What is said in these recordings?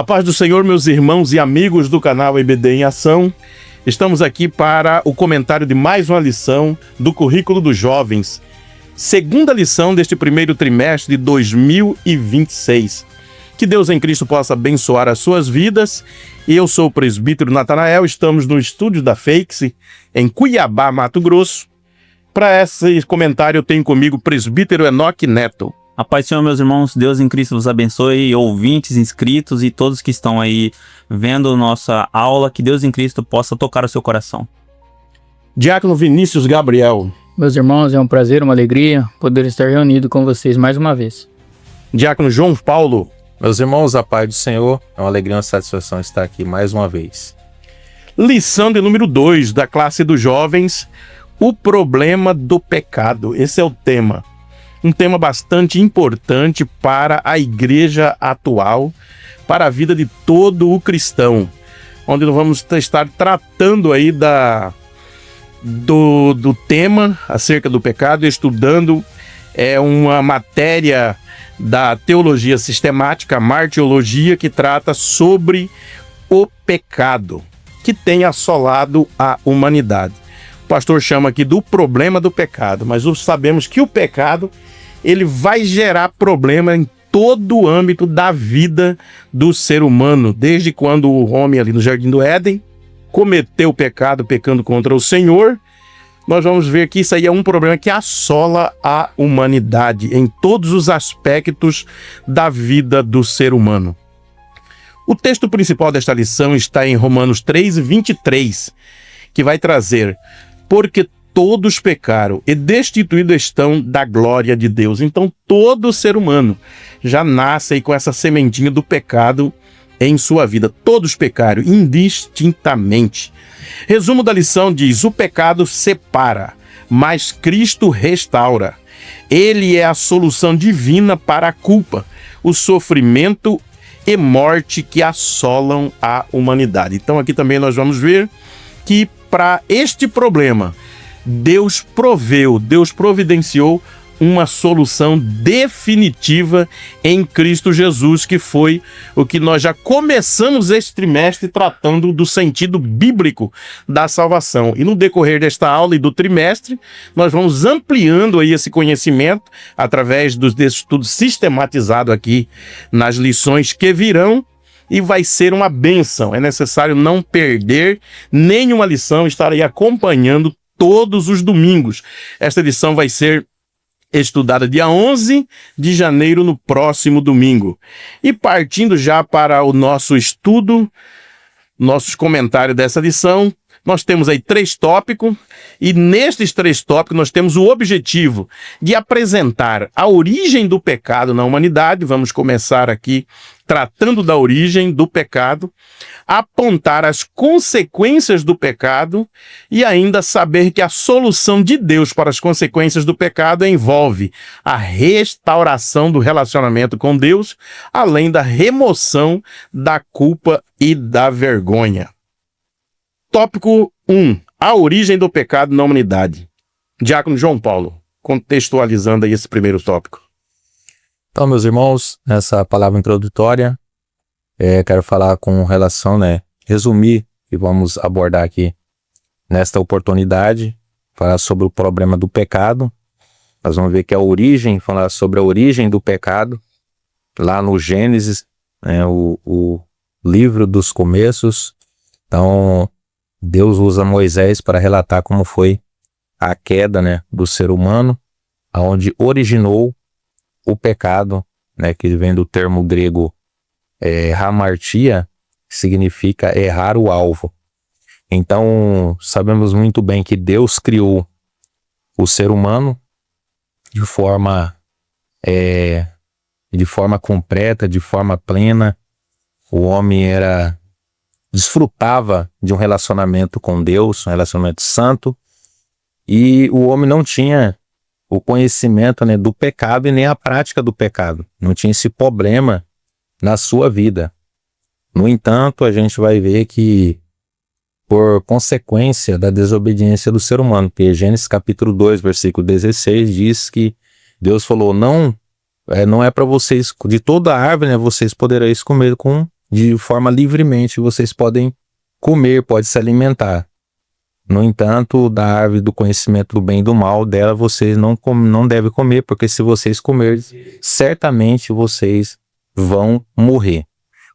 A paz do Senhor, meus irmãos e amigos do canal EBD em Ação. Estamos aqui para o comentário de mais uma lição do Currículo dos Jovens. Segunda lição deste primeiro trimestre de 2026. Que Deus em Cristo possa abençoar as suas vidas. Eu sou o presbítero Natanael, estamos no estúdio da Feix, em Cuiabá, Mato Grosso. Para esse comentário eu tenho comigo o presbítero Enoque Neto. A paz do Senhor, meus irmãos, Deus em Cristo vos abençoe, ouvintes, inscritos e todos que estão aí vendo nossa aula, que Deus em Cristo possa tocar o seu coração. Diácono Vinícius Gabriel. Meus irmãos, é um prazer, uma alegria poder estar reunido com vocês mais uma vez. Diácono João Paulo. Meus irmãos, a paz do Senhor, é uma alegria e uma satisfação estar aqui mais uma vez. Lição de número 2 da classe dos jovens, o problema do pecado. Esse é o tema. Um tema bastante importante para a igreja atual, para a vida de todo o cristão, onde nós vamos estar tratando aí do tema acerca do pecado, estudando uma matéria da teologia sistemática, a martiologia, que trata sobre o pecado que tem assolado a humanidade. O pastor chama aqui do problema do pecado, mas nós sabemos que o pecado ele vai gerar problema em todo o âmbito da vida do ser humano, desde quando o homem ali no Jardim do Éden cometeu o pecado, pecando contra o Senhor. Nós vamos ver que isso aí é um problema que assola a humanidade em todos os aspectos da vida do ser humano. O texto principal desta lição está em Romanos 3:23, que vai trazer: porque todos pecaram e destituídos estão da glória de Deus. Então todo ser humano já nasce aí com essa sementinha do pecado em sua vida. Todos pecaram indistintamente. Resumo da lição diz: o pecado separa, mas Cristo restaura. Ele é a solução divina para a culpa, o sofrimento e morte que assolam a humanidade. Então aqui também nós vamos ver que para este problema Deus providenciou uma solução definitiva em Cristo Jesus, que foi o que nós já começamos este trimestre tratando do sentido bíblico da salvação. E no decorrer desta aula e do trimestre, nós vamos ampliando aí esse conhecimento através desse estudo sistematizado aqui nas lições que virão, e vai ser uma bênção. É necessário não perder nenhuma lição, estar aí acompanhando todos os domingos. Esta lição vai ser estudada dia 11 de janeiro, no próximo domingo. E partindo já para o nosso estudo, nossos comentários dessa lição, nós temos aí 3 tópicos, e nestes 3 tópicos nós temos o objetivo de apresentar a origem do pecado na humanidade. Vamos começar aqui tratando da origem do pecado, apontar as consequências do pecado e ainda saber que a solução de Deus para as consequências do pecado envolve a restauração do relacionamento com Deus, além da remoção da culpa e da vergonha. Tópico 1. A origem do pecado na humanidade. Diácono João Paulo, contextualizando aí esse primeiro tópico. Então, meus irmãos, nessa palavra introdutória, quero falar com relação, resumir e vamos abordar aqui nesta oportunidade, falar sobre o problema do pecado. Nós vamos ver que falar sobre a origem do pecado, lá no Gênesis, o livro dos começos. Então, Deus usa Moisés para relatar como foi a queda, do ser humano, onde originou o pecado, que vem do termo grego hamartia, que significa errar o alvo. Então, sabemos muito bem que Deus criou o ser humano de forma completa, de forma plena. O homem desfrutava de um relacionamento com Deus, um relacionamento santo, e o homem não tinha o conhecimento do pecado e nem a prática do pecado. Não tinha esse problema na sua vida. No entanto, a gente vai ver que, por consequência da desobediência do ser humano, porque Gênesis capítulo 2, versículo 16, diz que Deus falou: não é para vocês, de toda a árvore, vocês podereis comer com de forma livremente, vocês podem comer, pode se alimentar. No entanto, da árvore do conhecimento do bem e do mal, dela vocês não devem comer, porque se vocês comerem, certamente vocês vão morrer.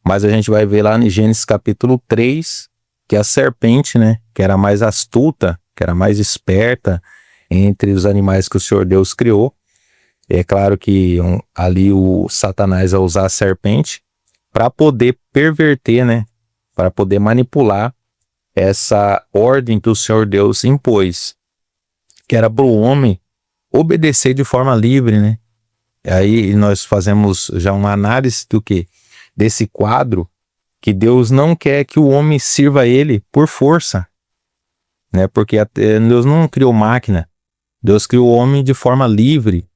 Mas a gente vai ver lá em Gênesis capítulo 3, que a serpente, né, que era mais astuta, que era mais esperta entre os animais que o Senhor Deus criou. É claro que ali o Satanás vai usar a serpente para poder perverter, né, para poder manipular essa ordem que o Senhor Deus impôs, que era para o homem obedecer de forma livre, né? Aí nós fazemos já uma análise do que? Desse quadro, que Deus não quer que o homem sirva a ele por força, né? Porque Deus não criou máquina, Deus criou o homem de forma livre,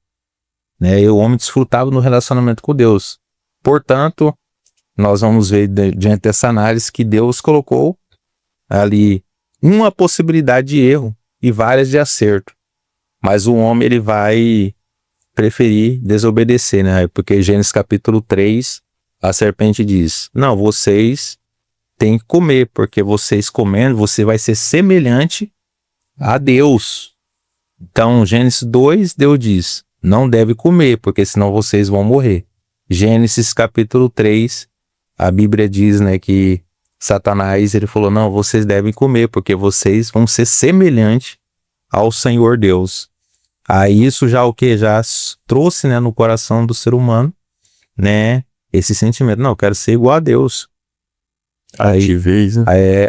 né? E o homem desfrutava no relacionamento com Deus. Portanto, nós vamos ver diante dessa análise que Deus colocou ali uma possibilidade de erro e várias de acerto. Mas o homem ele vai preferir desobedecer, né? Porque Gênesis capítulo 3, a serpente diz: não, vocês têm que comer, porque vocês comendo, você vai ser semelhante a Deus. Então, Gênesis 2, Deus diz: não deve comer, porque senão vocês vão morrer. Gênesis capítulo 3, a Bíblia diz, né, que Satanás, ele falou: não, vocês devem comer, porque vocês vão ser semelhantes ao Senhor Deus. Aí isso já o que? Já trouxe, né, no coração do ser humano, né, esse sentimento: não, eu quero ser igual a Deus.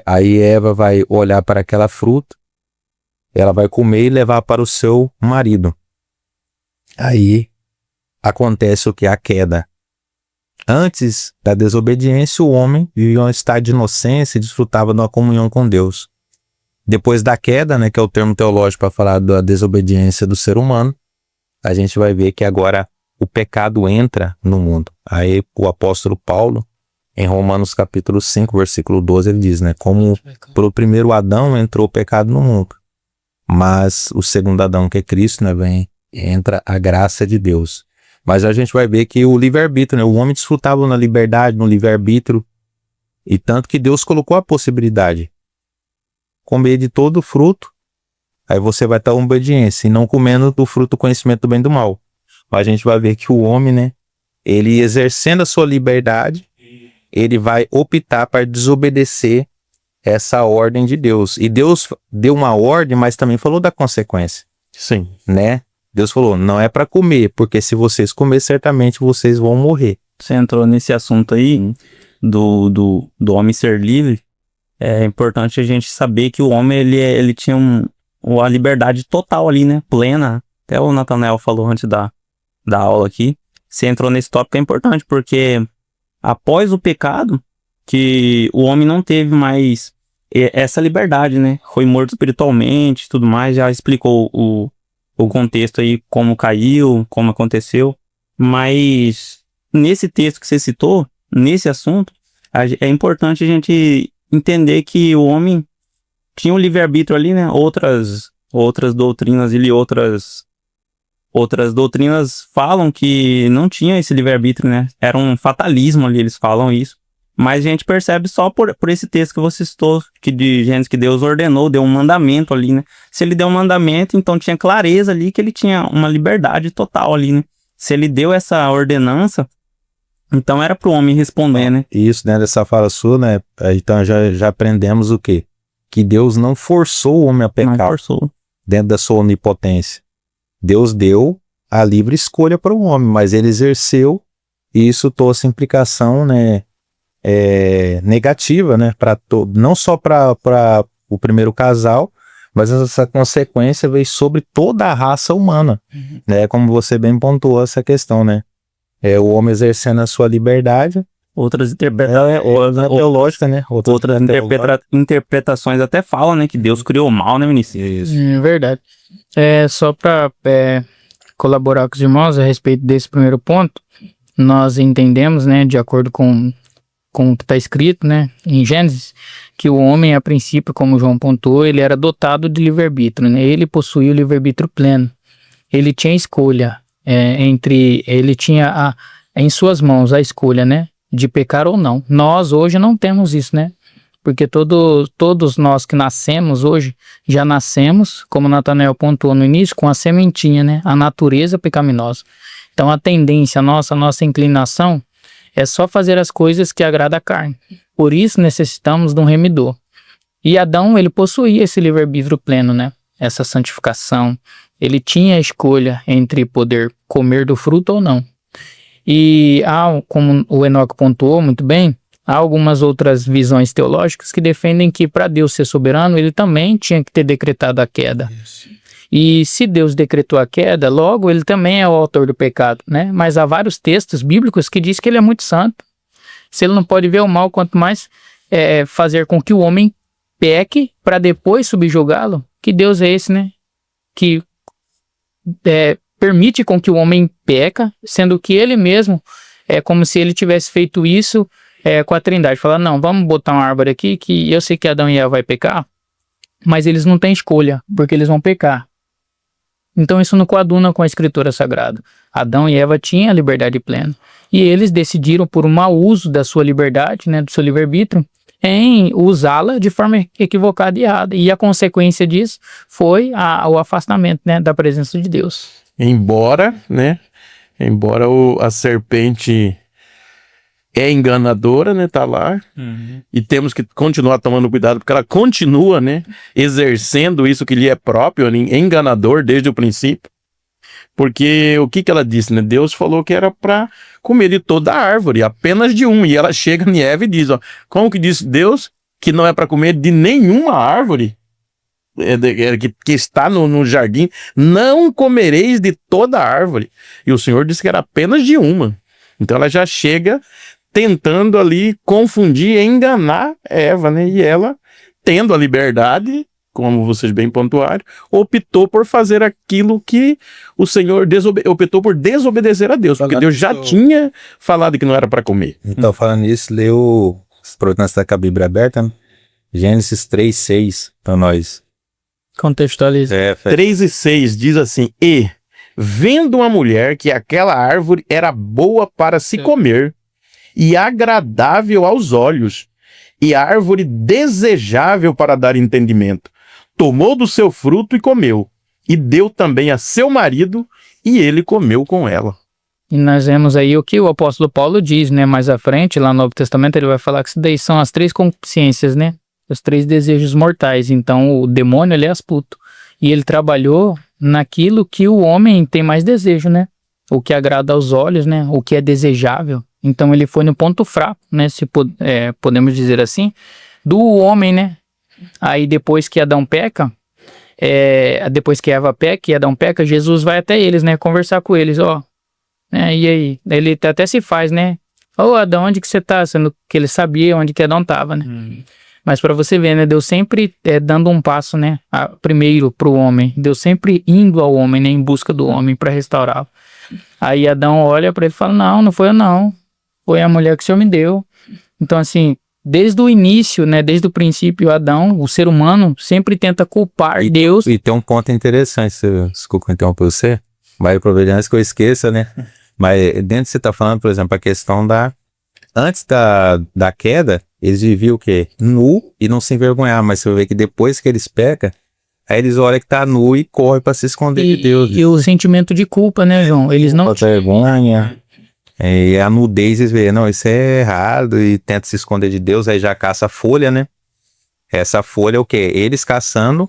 Aí Eva vai olhar para aquela fruta, ela vai comer e levar para o seu marido. Aí acontece o que? A queda. Antes da desobediência, o homem vivia um estado de inocência e desfrutava de uma comunhão com Deus. Depois da queda, né, que é o termo teológico para falar da desobediência do ser humano, a gente vai ver que agora o pecado entra no mundo. Aí o apóstolo Paulo, em Romanos capítulo 5, versículo 12, ele diz, né, como pelo primeiro Adão entrou o pecado no mundo, mas o segundo Adão, que é Cristo, né, entra a graça de Deus. Mas a gente vai ver que o livre-arbítrio, né? O homem desfrutava na liberdade, no livre-arbítrio, e tanto que Deus colocou a possibilidade: comer de todo o fruto, aí você vai estar em obediência, e não comendo do fruto do conhecimento do bem e do mal. Mas a gente vai ver que o homem, né, ele exercendo a sua liberdade, ele vai optar para desobedecer essa ordem de Deus. E Deus deu uma ordem, mas também falou da consequência. Sim. Né? Deus falou: não é para comer, porque se vocês comer, certamente vocês vão morrer. Você entrou nesse assunto aí do homem ser livre. É importante a gente saber que o homem ele tinha a liberdade total ali, né? Plena. Até o Nathanael falou antes da aula aqui. Você entrou nesse tópico, é importante, porque após o pecado, que o homem não teve mais essa liberdade, né? Foi morto espiritualmente e tudo mais. Já explicou o contexto aí, como caiu, como aconteceu. Mas nesse texto que você citou, nesse assunto, é importante a gente entender que o homem tinha um livre-arbítrio ali, né? Outras doutrinas ali, outras doutrinas falam que não tinha esse livre-arbítrio, né? Era um fatalismo ali, eles falam isso. Mas a gente percebe só por esse texto que você citou, que de Gênesis, que Deus ordenou, deu um mandamento ali, né? Se ele deu um mandamento, então tinha clareza ali que ele tinha uma liberdade total ali, né? Se ele deu essa ordenança, então era pro homem responder, né? Isso, né? Dessa fala sua, né? Então já aprendemos o quê? Que Deus não forçou o homem a pecar. Não forçou. Dentro da sua onipotência. Deus deu a livre escolha para o homem, mas ele exerceu, e isso trouxe implicação, né? Negativa, né, não só para o primeiro casal, mas essa consequência veio sobre toda a raça humana, né, como você bem pontuou essa questão, né, o homem exercendo a sua liberdade. Outras interpretações, teológica, né, outras interpretações até falam, né, que Deus criou o mal, né, Vinícius? Isso. Verdade. Só para colaborar com os irmãos a respeito desse primeiro ponto, nós entendemos, né, de acordo com o que está escrito, né, em Gênesis, que o homem, a princípio, como o João pontuou, ele era dotado de livre-arbítrio, né? Ele possuía o livre-arbítrio pleno. Ele tinha escolha ele tinha em suas mãos a escolha, né, de pecar ou não. Nós hoje não temos isso, né? Porque todos nós que nascemos hoje, já nascemos, como Natanael pontuou no início, com a sementinha, né? A natureza pecaminosa. Então a tendência nossa, a nossa inclinação é só fazer as coisas que agradam a carne. Por isso necessitamos de um remidor. E Adão, ele possuía esse livre-arbítrio pleno, né? Essa santificação. Ele tinha a escolha entre poder comer do fruto ou não. E como o Enoque pontuou muito bem, há algumas outras visões teológicas que defendem que para Deus ser soberano, ele também tinha que ter decretado a queda. Isso. E se Deus decretou a queda, logo ele também é o autor do pecado, né? Mas há vários textos bíblicos que dizem que ele é muito santo. Se ele não pode ver o mal, quanto mais fazer com que o homem peque para depois subjugá-lo, que Deus é esse, né? Que permite com que o homem peca, sendo que ele mesmo é como se ele tivesse feito isso com a Trindade. Falar, não, vamos botar uma árvore aqui que eu sei que Adão e Eva vai pecar, mas eles não têm escolha, porque eles vão pecar. Então isso não coaduna com a Escritura Sagrada. Adão e Eva tinham a liberdade plena. E eles decidiram, por um mau uso da sua liberdade, né, do seu livre-arbítrio, em usá-la de forma equivocada e errada. E a consequência disso foi o afastamento, né, da presença de Deus. Embora a serpente é enganadora, né, tá lá, e temos que continuar tomando cuidado, porque ela continua, né, exercendo isso que lhe é próprio, enganador desde o princípio, porque o que ela disse, né, Deus falou que era para comer de toda a árvore, apenas de um, e ela chega em Eva e diz, ó, como que disse Deus que não é para comer de nenhuma árvore que está no jardim, não comereis de toda a árvore, e o Senhor disse que era apenas de uma, então ela já chega tentando ali confundir e enganar Eva, né? E ela, tendo a liberdade, como vocês bem pontuaram, optou por fazer aquilo que o Senhor optou por desobedecer a Deus, porque Deus já tinha falado que não era para comer. Então, falando nisso, leu, aproveitando que está com a Bíblia aberta, né? Gênesis 3:6 para nós. Contextualiza. 3:6 diz assim, e vendo uma mulher que aquela árvore era boa para se comer, e agradável aos olhos, e árvore desejável para dar entendimento, tomou do seu fruto e comeu, e deu também a seu marido, e ele comeu com ela. E nós vemos aí o que o apóstolo Paulo diz, né, mais à frente, lá no Novo Testamento, ele vai falar que isso daí são as 3 concupiscências, né, os 3 desejos mortais. Então o demônio, ele é astuto, e ele trabalhou naquilo que o homem tem mais desejo, né, o que agrada aos olhos, né, o que é desejável. Então ele foi no ponto fraco, né, se podemos dizer assim, do homem, né. Aí depois que Adão peca, depois que Eva peca e Adão peca, Jesus vai até eles, né, conversar com eles, ó. E aí, ele até se faz, né, ô Adão, onde que você tá? Sendo que ele sabia onde que Adão tava, né. Mas para você ver, né, Deus sempre dando um passo, né, primeiro pro homem, Deus sempre indo ao homem, né, em busca do homem para restaurá-lo. Aí Adão olha para ele e fala, não foi eu não. Foi a mulher que o Senhor me deu. Então, assim, desde o início, né, desde o princípio, Adão, o ser humano, sempre tenta culpar Deus. E tem um ponto interessante, desculpa interromper você, vai aproveitar antes que eu esqueça, né? Mas dentro você tá falando, por exemplo, a questão antes da queda, eles viviam o quê? Nu e não se envergonhar, mas você vê que depois que eles pecam, aí eles olham que tá nu e correm para se esconder de Deus. E o sentimento de culpa, né, João? Eles não... vergonha. E a nudez, eles veem, não, isso é errado, e tenta se esconder de Deus, aí já caça a folha, né? Essa folha é o quê? Eles caçando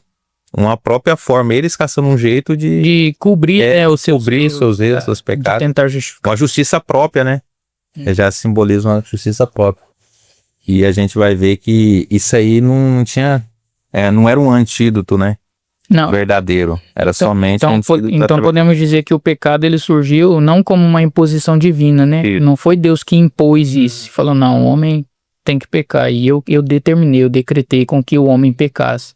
uma própria forma, eles caçando um jeito de cobrir, os seus erros, seus pecados. De tentar justificar. Uma justiça própria, né? Já simboliza uma justiça própria. E a gente vai ver que isso aí não tinha, não era um antídoto, né? Não. Verdadeiro. Era somente então podemos dizer que o pecado ele surgiu não como uma imposição divina, né? Isso. Não foi Deus que impôs isso. Falou, não, o homem tem que pecar. E eu determinei, eu decretei com que o homem pecasse,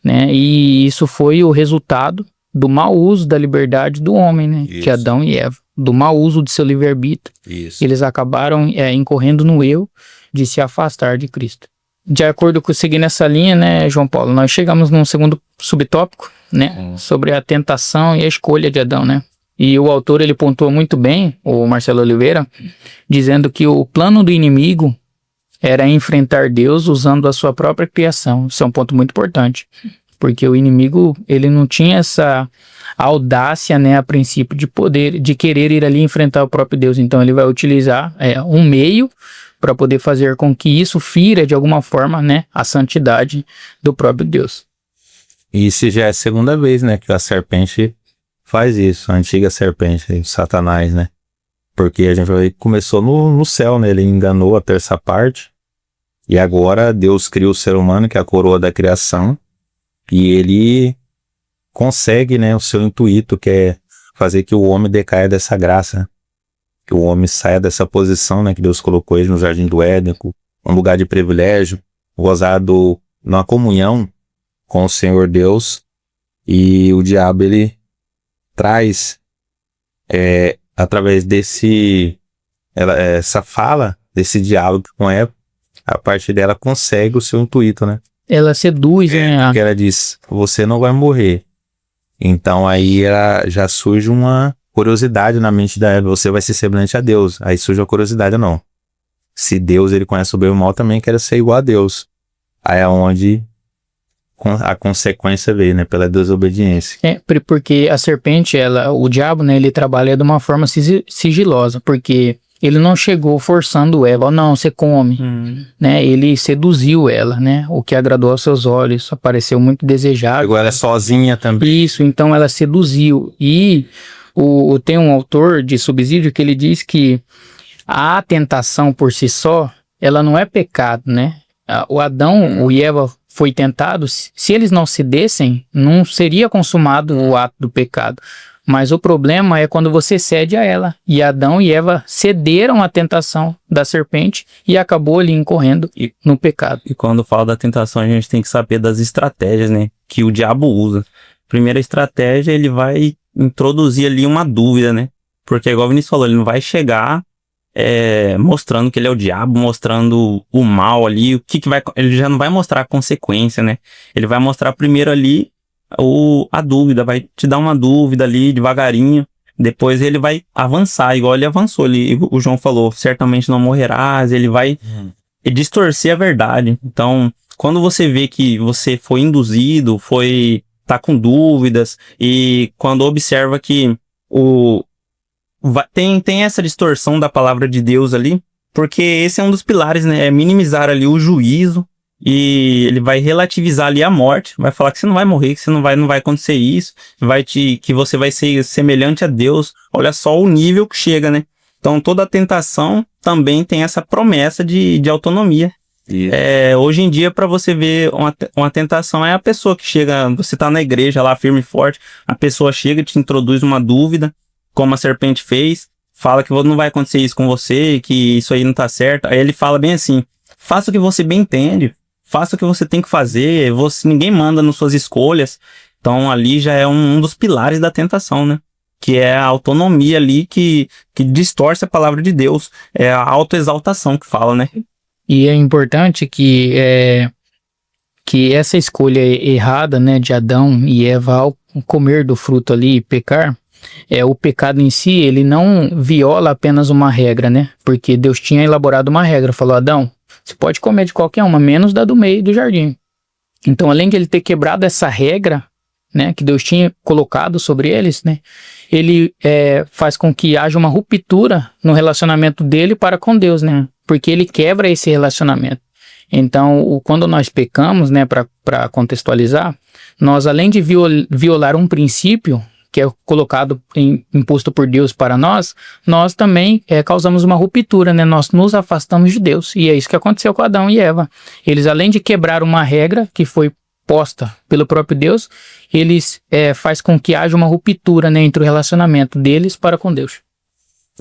né? E isso foi o resultado do mau uso da liberdade do homem, né? Isso. Que Adão e Eva. Do mau uso de seu livre-arbítrio. Eles acabaram incorrendo no erro de se afastar de Cristo. De acordo com seguir nessa linha, né, João Paulo, nós chegamos num segundo subtópico, né, sobre a tentação e a escolha de Adão, né. E o autor, ele pontuou muito bem, o Marcelo Oliveira, dizendo que o plano do inimigo era enfrentar Deus usando a sua própria criação. Isso é um ponto muito importante, porque o inimigo, ele não tinha essa audácia, né, a princípio, de querer ir ali enfrentar o próprio Deus. Então ele vai utilizar um meio para poder fazer com que isso fira de alguma forma, né, a santidade do próprio Deus. E isso já é a segunda vez, né, que a serpente faz isso, a antiga serpente, Satanás, né? Porque a gente vai ver que começou no céu, né? Ele enganou a terça parte, e agora Deus criou o ser humano, que é a coroa da criação, e ele consegue, né, o seu intuito, que é fazer que o homem decaia dessa graça, que o homem saia dessa posição, né, que Deus colocou ele no Jardim do Éden, um lugar de privilégio, gozado numa comunhão com o Senhor Deus, e o diabo, ele traz, através essa fala, desse diálogo com Eva, a partir dela consegue o seu intuito, né? Ela seduz, né? Porque ela diz, você não vai morrer. Então aí já surge uma curiosidade na mente da Eva, você vai ser semelhante a Deus. Aí surge a curiosidade, não. Se Deus, ele conhece o bem e o mal, também quer ser igual a Deus. Aí é onde a consequência veio, né, pela desobediência. Porque a serpente, o diabo, né, ele trabalha de uma forma sigilosa, porque ele não chegou forçando Eva, não, você come, né, ele seduziu ela, né, o que agradou aos seus olhos, pareceu muito desejável. Pegou ela sozinha também. Isso, então ela seduziu, e tem um autor de Subsídio que ele diz que a tentação por si só, ela não é pecado, né, o Adão e Eva foi tentado, se eles não cedessem, não seria consumado o ato do pecado. Mas o problema é quando você cede a ela. E Adão e Eva cederam à tentação da serpente e acabou ali incorrendo no pecado. E quando fala da tentação, a gente tem que saber das estratégias, né, que o diabo usa. Primeira estratégia, ele vai introduzir ali uma dúvida, né? Porque, igual o Vinícius falou, ele não vai chegar mostrando que ele é o diabo, mostrando o mal ali, ele já não vai mostrar a consequência, né? Ele vai mostrar primeiro ali a dúvida, vai te dar uma dúvida ali devagarinho, depois ele vai avançar, igual ele avançou ali, o João falou, certamente não morrerás, ele vai distorcer a verdade. Então, quando você vê que você foi induzido, tá com dúvidas, e quando observa que tem essa distorção da palavra de Deus ali, porque esse é um dos pilares, né? É minimizar ali o juízo, e ele vai relativizar ali a morte, vai falar que você não vai morrer, que não vai acontecer isso, que você vai ser semelhante a Deus. Olha só o nível que chega, né? Então toda a tentação também tem essa promessa de autonomia. Hoje em dia, para você ver uma tentação, é a pessoa que chega, você tá na igreja lá firme e forte, a pessoa chega e te introduz uma dúvida, como a serpente fez, fala que não vai acontecer isso com você, que isso aí não tá certo. Aí ele fala bem assim, faça o que você bem entende, faça o que você tem que fazer, ninguém manda nas suas escolhas. Então ali já é um dos pilares da tentação, né? Que é a autonomia ali que distorce a palavra de Deus, é a autoexaltação que fala, né? E é importante que essa escolha errada, né, de Adão e Eva ao comer do fruto ali e pecar, o pecado em si, ele não viola apenas uma regra, né? Porque Deus tinha elaborado uma regra, falou, Adão, você pode comer de qualquer uma, menos da do meio do jardim. Então, além de ele ter quebrado essa regra, né, que Deus tinha colocado sobre eles, né, ele faz com que haja uma ruptura no relacionamento dele para com Deus, né? Porque ele quebra esse relacionamento. Então, quando nós pecamos, né, para contextualizar, nós, além de violar um princípio que é colocado, imposto por Deus para nós também causamos uma ruptura, né? Nós nos afastamos de Deus. E é isso que aconteceu com Adão e Eva. Eles, além de quebrar uma regra que foi posta pelo próprio Deus, eles faz com que haja uma ruptura, né, entre o relacionamento deles para com Deus.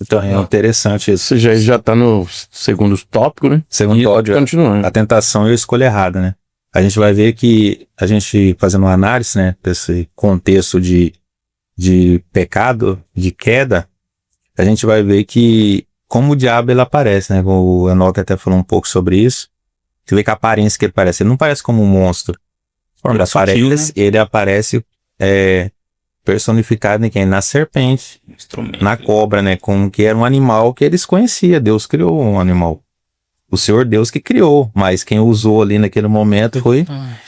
Então é interessante isso. Você já tá no segundo tópico, né? Segundo tópico, continuando. A tentação e a escolha errada, né? A gente vai ver que a gente fazendo uma análise, né, desse contexto de pecado, de queda, a gente vai ver que como o diabo ele aparece, né? O Enoque até falou um pouco sobre isso. Você vê que a aparência que ele parece, ele não parece como um monstro. Ele aparece personificado em quem? Na serpente, na cobra, né? Como que era um animal que eles conheciam. Deus criou um animal. O Senhor Deus que criou, mas quem usou ali naquele momento foi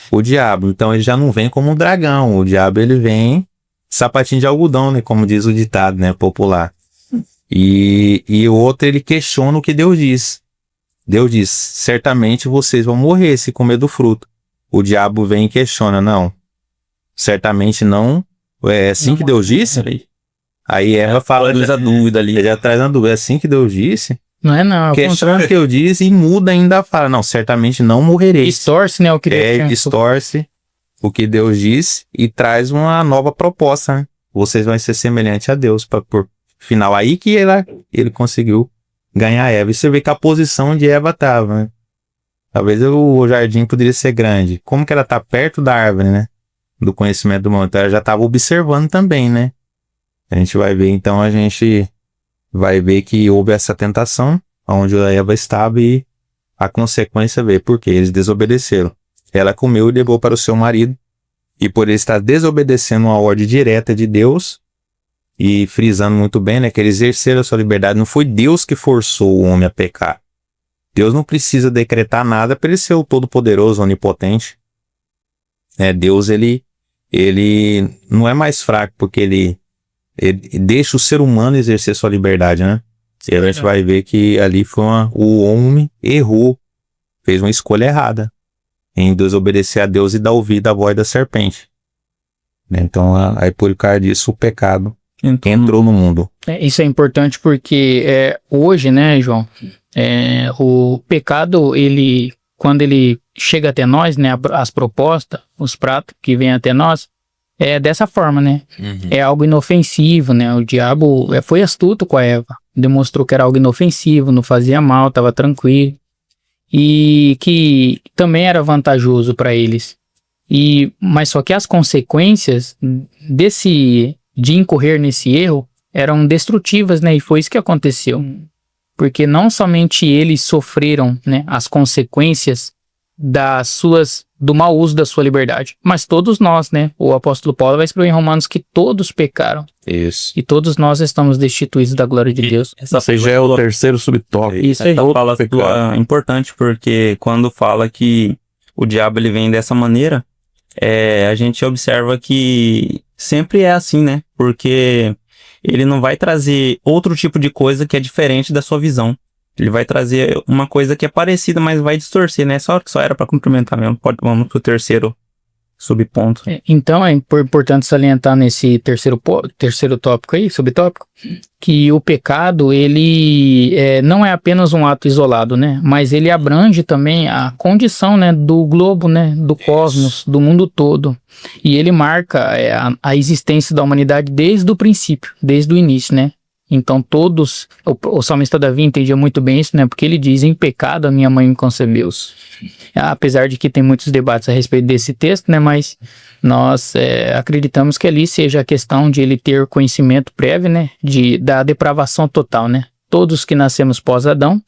o diabo. Então ele já não vem como um dragão. O diabo ele vem sapatinho de algodão, né? Como diz o ditado, né? Popular. E o outro ele questiona o que Deus diz. Deus diz, certamente vocês vão morrer se comer do fruto. O diabo vem e questiona, não. Certamente não. É assim não, que Deus disse? Aí ela fala... a dúvida ali. Ele já traz a dúvida. É assim que Deus disse? Não é não. Questiona o que eu disse e muda ainda fala. Não, certamente não morrereis. Distorce, né? O que distorce o que Deus disse e traz uma nova proposta, né? Vocês vão ser semelhantes a Deus. Por final, aí que ele conseguiu ganhar Eva. E você vê que a posição onde Eva estava, né? Talvez o jardim poderia ser grande. Como que ela está perto da árvore, né? Do conhecimento do mundo. Então ela já estava observando também, né? A gente vai ver, então a gente vai ver que houve essa tentação, onde a Eva estava e a consequência veio. Porque eles desobedeceram. Ela comeu e levou para o seu marido. E por ele estar desobedecendo uma ordem direta de Deus, e frisando muito bem, né, que ele exerceram a sua liberdade, não foi Deus que forçou o homem a pecar. Deus não precisa decretar nada para ele ser o todo-poderoso, onipotente. Deus, ele não é mais fraco, porque ele deixa o ser humano exercer sua liberdade, né? E a gente vai ver que ali foi o homem errou, fez uma escolha errada em desobedecer a Deus e dar ouvido à voz da serpente. Então, aí por causa disso, o pecado entrou no mundo. Isso é importante porque hoje, né, João, o pecado, quando ele chega até nós, né, as propostas, os pratos que vêm até nós, é dessa forma, né? Uhum. É algo inofensivo, né? O diabo foi astuto com a Eva, demonstrou que era algo inofensivo, não fazia mal, estava tranquilo, e que também era vantajoso para eles. Mas só que as consequências de incorrer nesse erro eram destrutivas, né? E foi isso que aconteceu. Porque não somente eles sofreram, né, as consequências do mau uso da sua liberdade, mas todos nós, né? O apóstolo Paulo vai escrever em Romanos que todos pecaram. Isso. E todos nós estamos destituídos da glória de Deus. Esse já é o terceiro subtópico. Isso aí fala é importante, porque quando fala que o diabo ele vem dessa maneira, a gente observa que sempre é assim, né? Porque ele não vai trazer outro tipo de coisa que é diferente da sua visão. Ele vai trazer uma coisa que é parecida, mas vai distorcer, né? Só era para complementar mesmo. Vamos pro terceiro subponto. Então é importante salientar nesse terceiro tópico aí, subtópico, que o pecado, ele não é apenas um ato isolado, né? Mas ele abrange também a condição, né, do globo, né, do cosmos, do mundo todo. E ele marca a existência da humanidade desde o princípio, desde o início, né? Então todos, o salmista Davi entendia muito bem isso, né? Porque ele diz, em pecado a minha mãe me concebeu. Apesar de que tem muitos debates a respeito desse texto, né? Mas nós acreditamos que ali seja a questão de ele ter conhecimento prévio, né? Da depravação total, né? Todos que nascemos pós-Adão,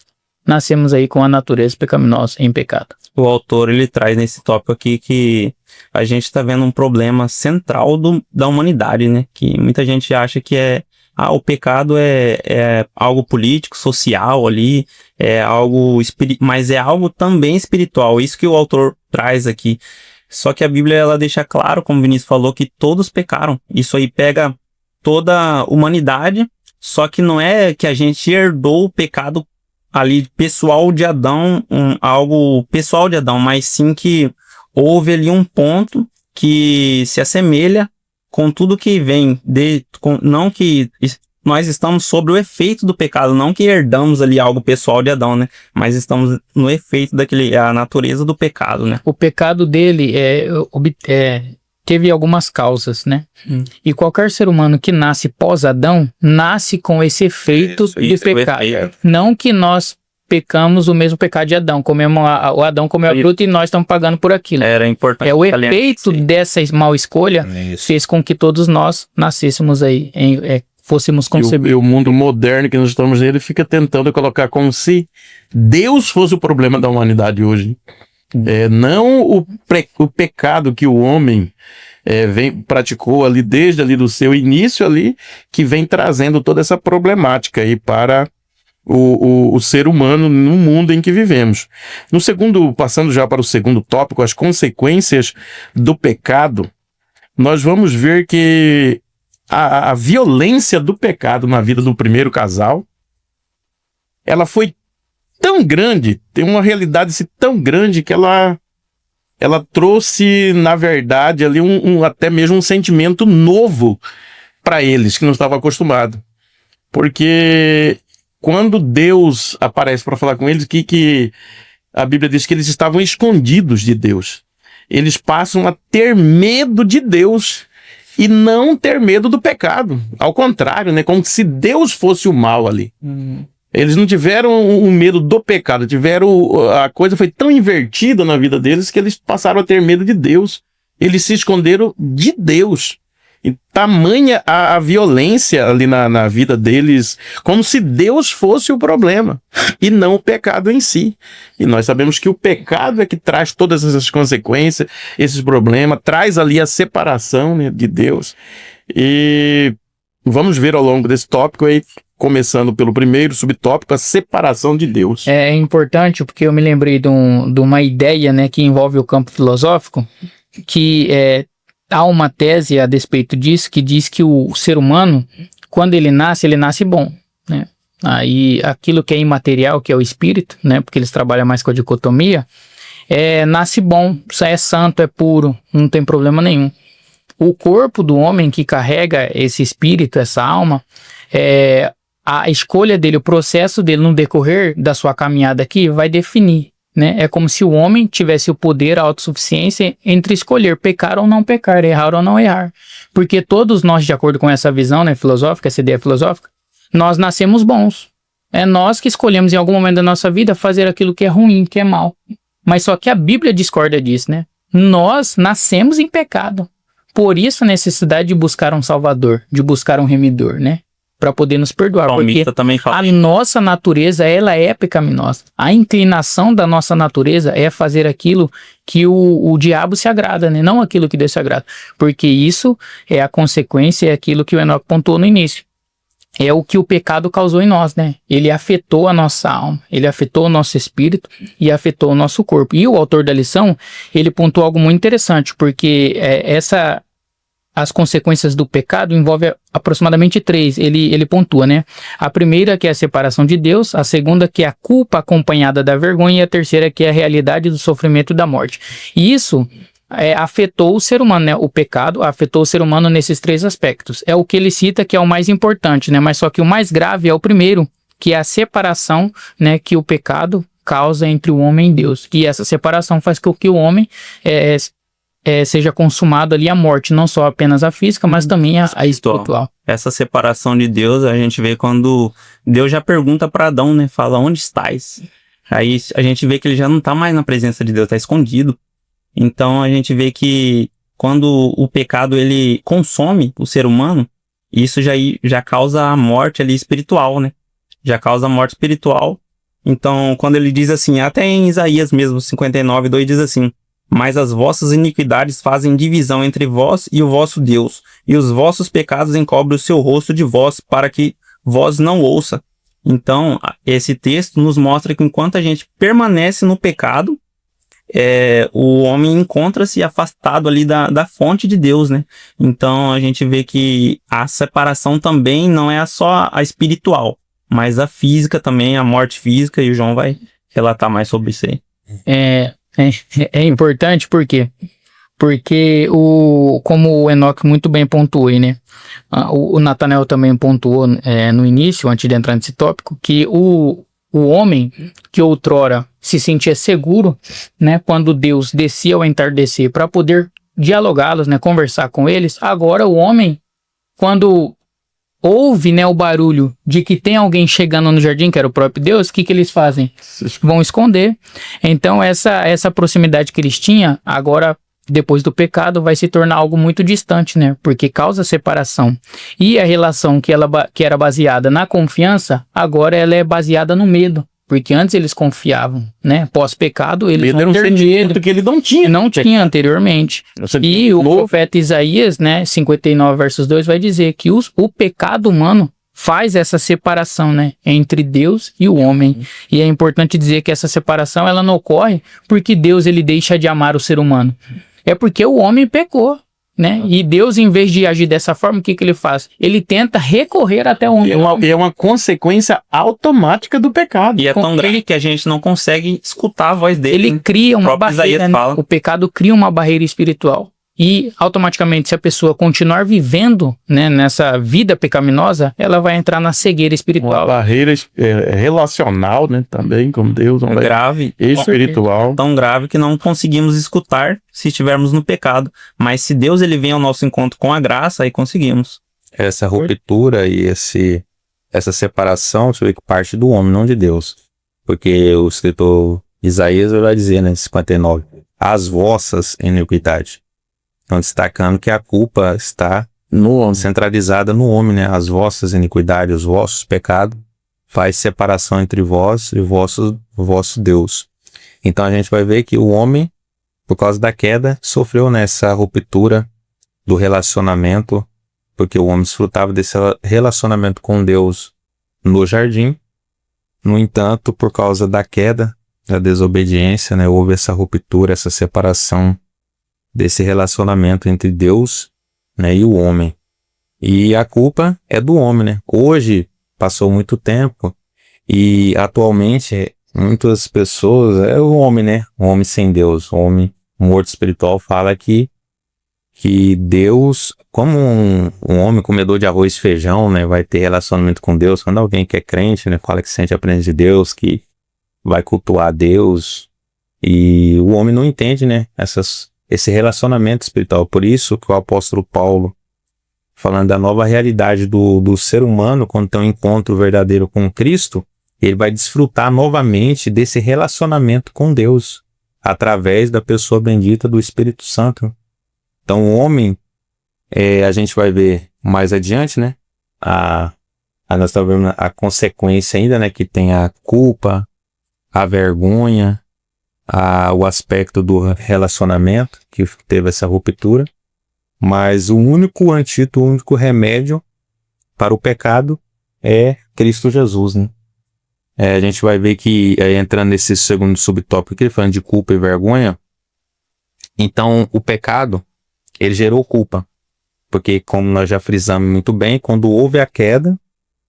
nascemos aí com a natureza pecaminosa em pecado. O autor, ele traz nesse tópico aqui que a gente está vendo um problema central da humanidade, né? Que muita gente acha que o pecado é algo político, social ali, mas é algo também espiritual. Isso que o autor traz aqui. Só que a Bíblia, ela deixa claro, como o Vinícius falou, que todos pecaram. Isso aí pega toda a humanidade, só que não é que a gente herdou o pecado ali pessoal de Adão, algo pessoal de Adão, mas sim que houve ali um ponto que se assemelha com tudo que vem, não que nós estamos sobre o efeito do pecado, não que herdamos ali algo pessoal de Adão, né? Mas estamos no efeito a natureza do pecado, né? O pecado dele teve algumas causas, né? E qualquer ser humano que nasce pós-Adão, nasce com esse efeito de pecado. Não que nós pecamos o mesmo pecado de Adão, o Adão comeu a fruta e nós estamos pagando por aquilo. Era importante. O efeito dessa mal escolha fez com que todos nós nascêssemos aí, fôssemos concebidos. E o mundo moderno que nós estamos nele fica tentando colocar como se Deus fosse o problema da humanidade hoje. Não o pecado que o homem praticou ali desde ali do seu início ali, que vem trazendo toda essa problemática aí para o ser humano no mundo em que vivemos. Passando já para o segundo tópico, as consequências do pecado, nós vamos ver que a violência do pecado na vida do primeiro casal, ela foi tão grande, tem uma realidade tão grande que ela trouxe, na verdade, ali até mesmo um sentimento novo para eles, que não estavam acostumados. Porque quando Deus aparece para falar com eles, que a Bíblia diz que eles estavam escondidos de Deus. Eles passam a ter medo de Deus e não ter medo do pecado. Ao contrário, né? Como se Deus fosse o mal ali. Eles não tiveram um medo do pecado, a coisa foi tão invertida na vida deles que eles passaram a ter medo de Deus. Eles se esconderam de Deus. E tamanha a violência ali na vida deles, como se Deus fosse o problema, e não o pecado em si. E nós sabemos que o pecado é que traz todas essas consequências, esses problemas, traz ali a separação, né, de Deus. E vamos ver ao longo desse tópico aí, começando pelo primeiro subtópico, a separação de Deus. É importante porque eu me lembrei de uma ideia, né, que envolve o campo filosófico, que há uma tese a despeito disso, que diz que o ser humano, quando ele nasce bom, né? Aí aquilo que é imaterial, que é o espírito, né, porque eles trabalham mais com a dicotomia, nasce bom, é santo, é puro, não tem problema nenhum. O corpo do homem que carrega esse espírito, essa alma, a escolha dele, o processo dele no decorrer da sua caminhada aqui vai definir, né? É como se o homem tivesse o poder, a autossuficiência entre escolher pecar ou não pecar, errar ou não errar. Porque todos nós, de acordo com essa visão, né, filosófica, essa ideia filosófica, nós nascemos bons. É nós que escolhemos em algum momento da nossa vida fazer aquilo que é ruim, que é mal. Mas só que a Bíblia discorda disso, né? Nós nascemos em pecado. Por isso a necessidade de buscar um salvador, de buscar um remidor, né? Para poder nos perdoar, porque também fala. A nossa natureza, ela é pecaminosa. A inclinação da nossa natureza é fazer aquilo que o diabo se agrada, né? Não aquilo que Deus se agrada, porque isso é a consequência, é aquilo que o Enoque pontuou no início. É o que o pecado causou em nós, né? Ele afetou a nossa alma, ele afetou o nosso espírito e afetou o nosso corpo. E o autor da lição, ele pontuou algo muito interessante, porque as consequências do pecado envolvem aproximadamente 3. Ele pontua, né? A primeira que é a separação de Deus, a segunda que é a culpa acompanhada da vergonha e a terceira que é a realidade do sofrimento e da morte. E isso afetou o ser humano, né? O pecado afetou o ser humano nesses 3 aspectos. É o que ele cita que é o mais importante, né? Mas só que o mais grave é o primeiro, que é a separação, né, que o pecado causa entre o homem e Deus. E essa separação faz com que o homem seja consumado ali a morte, não só apenas a física, mas também a espiritual. Essa separação de Deus, a gente vê quando Deus já pergunta para Adão, né? Fala, onde estás? Aí a gente vê que ele já não tá mais na presença de Deus, tá escondido. Então a gente vê que quando o pecado ele consome o ser humano, isso já causa a morte ali espiritual, né? Já causa a morte espiritual. Então quando ele diz assim, até em Isaías mesmo, 59:2 diz assim: mas as vossas iniquidades fazem divisão entre vós e o vosso Deus, e os vossos pecados encobrem o seu rosto de vós, para que vós não ouça. Então, esse texto nos mostra que enquanto a gente permanece no pecado, o homem encontra-se afastado ali da fonte de Deus, né? Então, a gente vê que a separação também não é só a espiritual, mas a física também, a morte física, e o João vai relatar mais sobre isso aí. É importante por quê? Porque como o Enoque muito bem pontuou aí, né? O Nathanael também pontuou no início, antes de entrar nesse tópico, que o homem que outrora se sentia seguro, né? Quando Deus descia ao entardecer para poder dialogá-los, né? Conversar com eles, agora o homem, quando ouve, né, o barulho de que tem alguém chegando no jardim, que era o próprio Deus, o que eles fazem? Vão esconder. Então essa proximidade que eles tinham, agora, depois do pecado, vai se tornar algo muito distante, né? Porque causa separação. E a relação que era baseada na confiança, agora ela é baseada no medo. Porque antes eles confiavam, né? Pós-pecado, eles Medo vão era um ter sentimento medo. que ele não tinha. Não tinha anteriormente. E o Novo. profeta Isaías, né, 59 versos 2, vai dizer que o pecado humano faz essa separação, né, entre Deus e o homem. E é importante dizer que essa separação, ela não ocorre porque Deus, ele deixa de amar o ser humano. É porque o homem pecou, né? E Deus, em vez de agir dessa forma, o que ele faz? Ele tenta recorrer até o homem. É uma consequência automática do pecado. E é tão grande que a gente não consegue escutar a voz dele. Ele cria uma próprio barreira, Isaías né? fala. O pecado cria uma barreira espiritual. E, automaticamente, se a pessoa continuar vivendo, né, nessa vida pecaminosa, ela vai entrar na cegueira Uma espiritual. barreira relacional, né? Também com Deus. Uma barreira Grave. espiritual. Tão grave que não conseguimos escutar se estivermos no pecado. Mas se Deus ele vem ao nosso encontro com a graça, aí conseguimos. Essa ruptura e essa separação, você vê que parte do homem, não de Deus. Porque o escritor Isaías vai dizer, né, 59, as vossas iniquidades. Então, destacando que a culpa está No homem. centralizada no homem, né? As vossas iniquidades, os vossos pecados, faz separação entre vós e vosso Deus. Então, a gente vai ver que o homem, por causa da queda, sofreu nessa ruptura do relacionamento, porque o homem desfrutava desse relacionamento com Deus no jardim. No entanto, por causa da queda, da desobediência, né? Houve essa ruptura, essa separação desse relacionamento entre Deus, né, e o homem. E a culpa é do homem, né? Hoje, passou muito tempo, e atualmente, muitas pessoas, é o homem, né? O homem sem Deus, o homem morto espiritual fala que Deus, como um homem comedor de arroz e feijão, né, vai ter relacionamento com Deus. Quando alguém que é crente, né, fala que sente a presença de Deus, que vai cultuar Deus, e o homem não entende, né, esse relacionamento espiritual. Por isso que o apóstolo Paulo, falando da nova realidade do ser humano, quando tem um encontro verdadeiro com Cristo, ele vai desfrutar novamente desse relacionamento com Deus, através da pessoa bendita do Espírito Santo. Então o homem, a gente vai ver mais adiante, né? Nós estamos vendo a consequência ainda, né? Que tem a culpa, a vergonha, o aspecto do relacionamento, que teve essa ruptura, mas o único antídoto, o único remédio para o pecado é Cristo Jesus, né? A gente vai ver que, entrando nesse segundo subtópico, que ele falando de culpa e vergonha, então o pecado, ele gerou culpa, porque como nós já frisamos muito bem, quando houve a queda,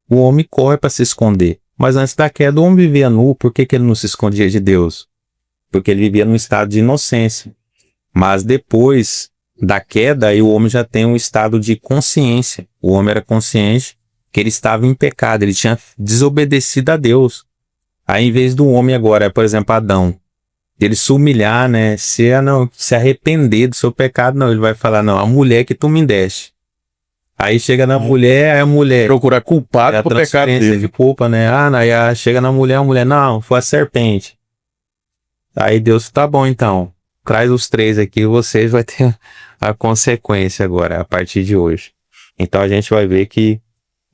o homem corre para se esconder, mas antes da queda o homem vivia nu. Por que ele não se escondia de Deus? Porque ele vivia num estado de inocência. Mas depois da queda, aí o homem já tem um estado de consciência. O homem era consciente que ele estava em pecado, ele tinha desobedecido a Deus. Aí, em vez do homem agora, por exemplo, Adão, ele se humilhar, né, se arrepender do seu pecado, não, ele vai falar, não, a mulher que tu me deste. Aí chega na mulher, aí a mulher... Procurar culpado por pecado transferência dele. de culpa, né? Aí chega na mulher, a mulher, não, foi a serpente. Aí Deus, tá bom então, traz os três aqui, vocês vai ter a consequência agora, a partir de hoje. Então a gente vai ver que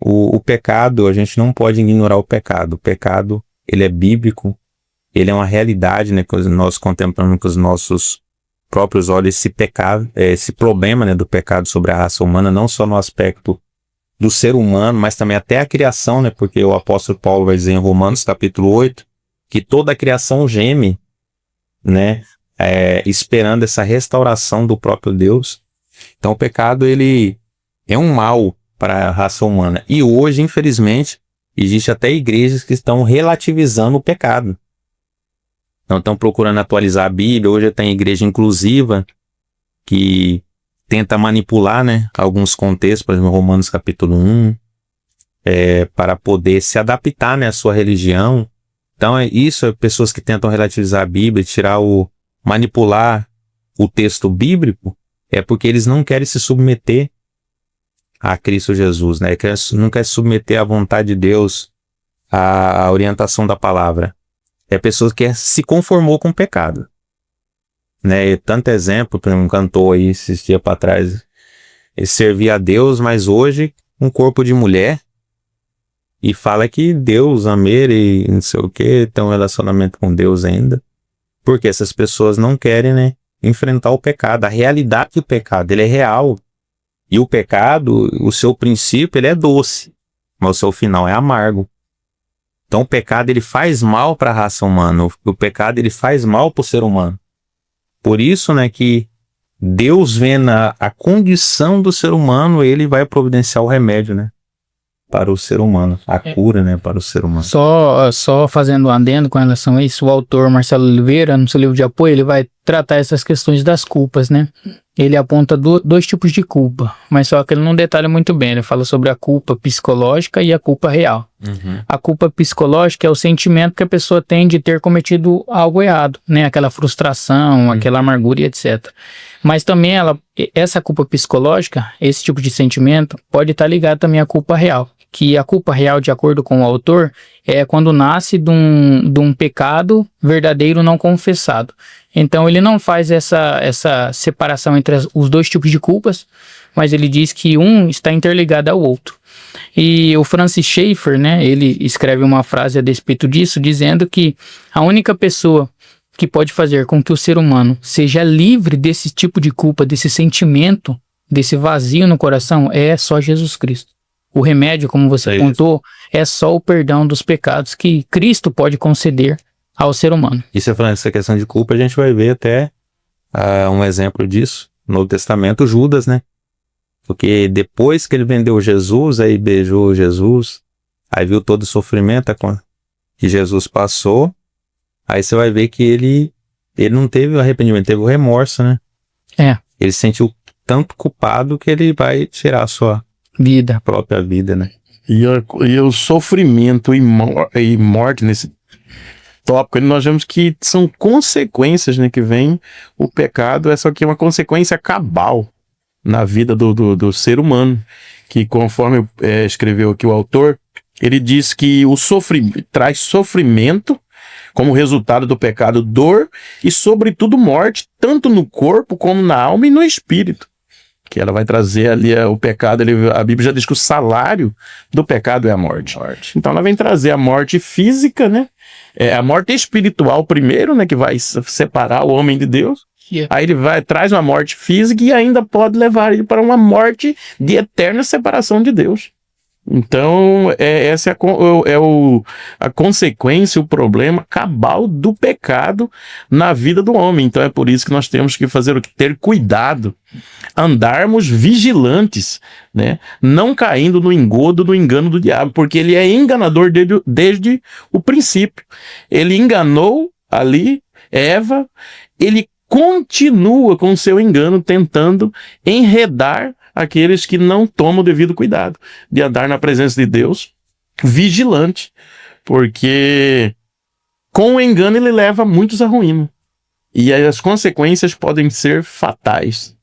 o pecado, a gente não pode ignorar o pecado. O pecado, ele é bíblico, ele é uma realidade, né, que nós contemplamos com os nossos próprios olhos esse pecado, esse problema, né, do pecado sobre a raça humana, não só no aspecto do ser humano, mas também até a criação, né, porque o apóstolo Paulo vai dizer em Romanos capítulo 8, que toda a criação geme, né, esperando essa restauração do próprio Deus. Então o pecado, ele é um mal para a raça humana. E hoje, infelizmente, existe até igrejas que estão relativizando o pecado. Então estão procurando atualizar a Bíblia. Hoje tem igreja inclusiva que tenta manipular, né, alguns contextos, por exemplo, Romanos capítulo 1, para poder se adaptar, né, à sua religião. Então pessoas que tentam relativizar a Bíblia, manipular o texto bíblico, é porque eles não querem se submeter a Cristo Jesus, né? Não querem se submeter à vontade de Deus, à orientação da palavra. É pessoas que se conformou com o pecado, né? E tanto exemplo, por exemplo, um cantor aí esses dias para trás, ele servia a Deus, mas hoje um corpo de mulher, e fala que Deus ama ele e não sei o que, tem um relacionamento com Deus ainda. Porque essas pessoas não querem, né, enfrentar o pecado. A realidade do pecado, ele é real. E o pecado, o seu princípio, ele é doce, mas o seu final é amargo. Então o pecado, ele faz mal para a raça humana. O pecado, ele faz mal para o ser humano. Por isso, né, que Deus, vendo a condição do ser humano, ele vai providenciar o remédio, né, para o ser humano, a cura, né, para o ser humano. Só fazendo um adendo com relação a isso, o autor Marcelo Oliveira, no seu livro de apoio, ele vai tratar essas questões das culpas, né? Ele aponta dois tipos de culpa, mas só que ele não detalha muito bem. Ele fala sobre a culpa psicológica e a culpa real. A culpa psicológica é o sentimento que a pessoa tem de ter cometido algo errado, né? Aquela frustração, aquela amargura e etc. Mas também essa culpa psicológica, esse tipo de sentimento, pode estar ligado também à culpa real. Que a culpa real, de acordo com o autor, é quando nasce de um pecado verdadeiro não confessado. Então ele não faz essa separação entre os dois tipos de culpas, mas ele diz que um está interligado ao outro. E o Francis Schaeffer, né, ele escreve uma frase a despeito disso, dizendo que a única pessoa que pode fazer com que o ser humano seja livre desse tipo de culpa, desse sentimento, desse vazio no coração, é só Jesus Cristo. O remédio, como você apontou, é só o perdão dos pecados que Cristo pode conceder ao ser humano. E você falando essa questão de culpa, a gente vai ver até um exemplo disso no Novo Testamento, Judas, né? Porque depois que ele vendeu Jesus, aí beijou Jesus, aí viu todo o sofrimento que Jesus passou, aí você vai ver que ele não teve o arrependimento, teve o remorso, né? Ele se sentiu tanto culpado que ele vai tirar a sua própria vida, né? E o sofrimento e morte nesse tópico, nós vemos que são consequências, né, que vem o pecado, é só que é uma consequência cabal na vida do ser humano, que conforme escreveu aqui o autor, ele diz que o sofrimento traz sofrimento como resultado do pecado, dor e sobretudo morte, tanto no corpo como na alma e no espírito. Que ela vai trazer ali o pecado, a Bíblia já diz que o salário do pecado é a morte. Então ela vem trazer a morte física, né? A morte espiritual primeiro, né? Que vai separar o homem de Deus. Aí ele traz uma morte física e ainda pode levar ele para uma morte de eterna separação de Deus. Então, essa é a consequência, o problema cabal do pecado na vida do homem. Então, é por isso que nós temos que ter cuidado, andarmos vigilantes, né? Não caindo no engodo, no engano do diabo, porque ele é enganador desde o princípio. Ele enganou ali Eva, ele continua com o seu engano, tentando enredar aqueles que não tomam o devido cuidado de andar na presença de Deus, vigilante, porque com o engano ele leva muitos à ruína. E as consequências podem ser fatais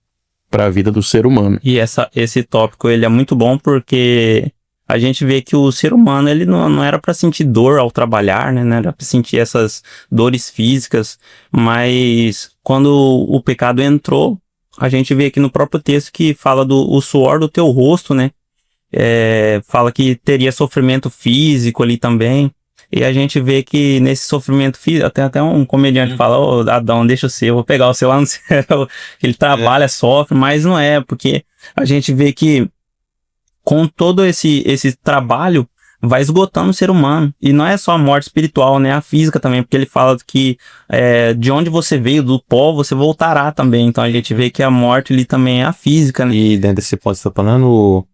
para a vida do ser humano. E esse tópico ele é muito bom porque a gente vê que o ser humano ele não era para sentir dor ao trabalhar, né? Não era para sentir essas dores físicas, mas quando o pecado entrou, a gente vê aqui no próprio texto que fala o suor do teu rosto, né? Fala que teria sofrimento físico ali também. E a gente vê que nesse sofrimento físico, até um comediante fala, Adão, deixa o seu, vou pegar o seu lá no céu. Ele trabalha, sofre, mas não é, porque a gente vê que com todo esse trabalho, vai esgotando o ser humano. E não é só a morte espiritual, né? A física também, porque ele fala que de onde você veio, do pó, você voltará também. Então a gente vê que a morte ali também é a física, né? E dentro desse ponto, você está falando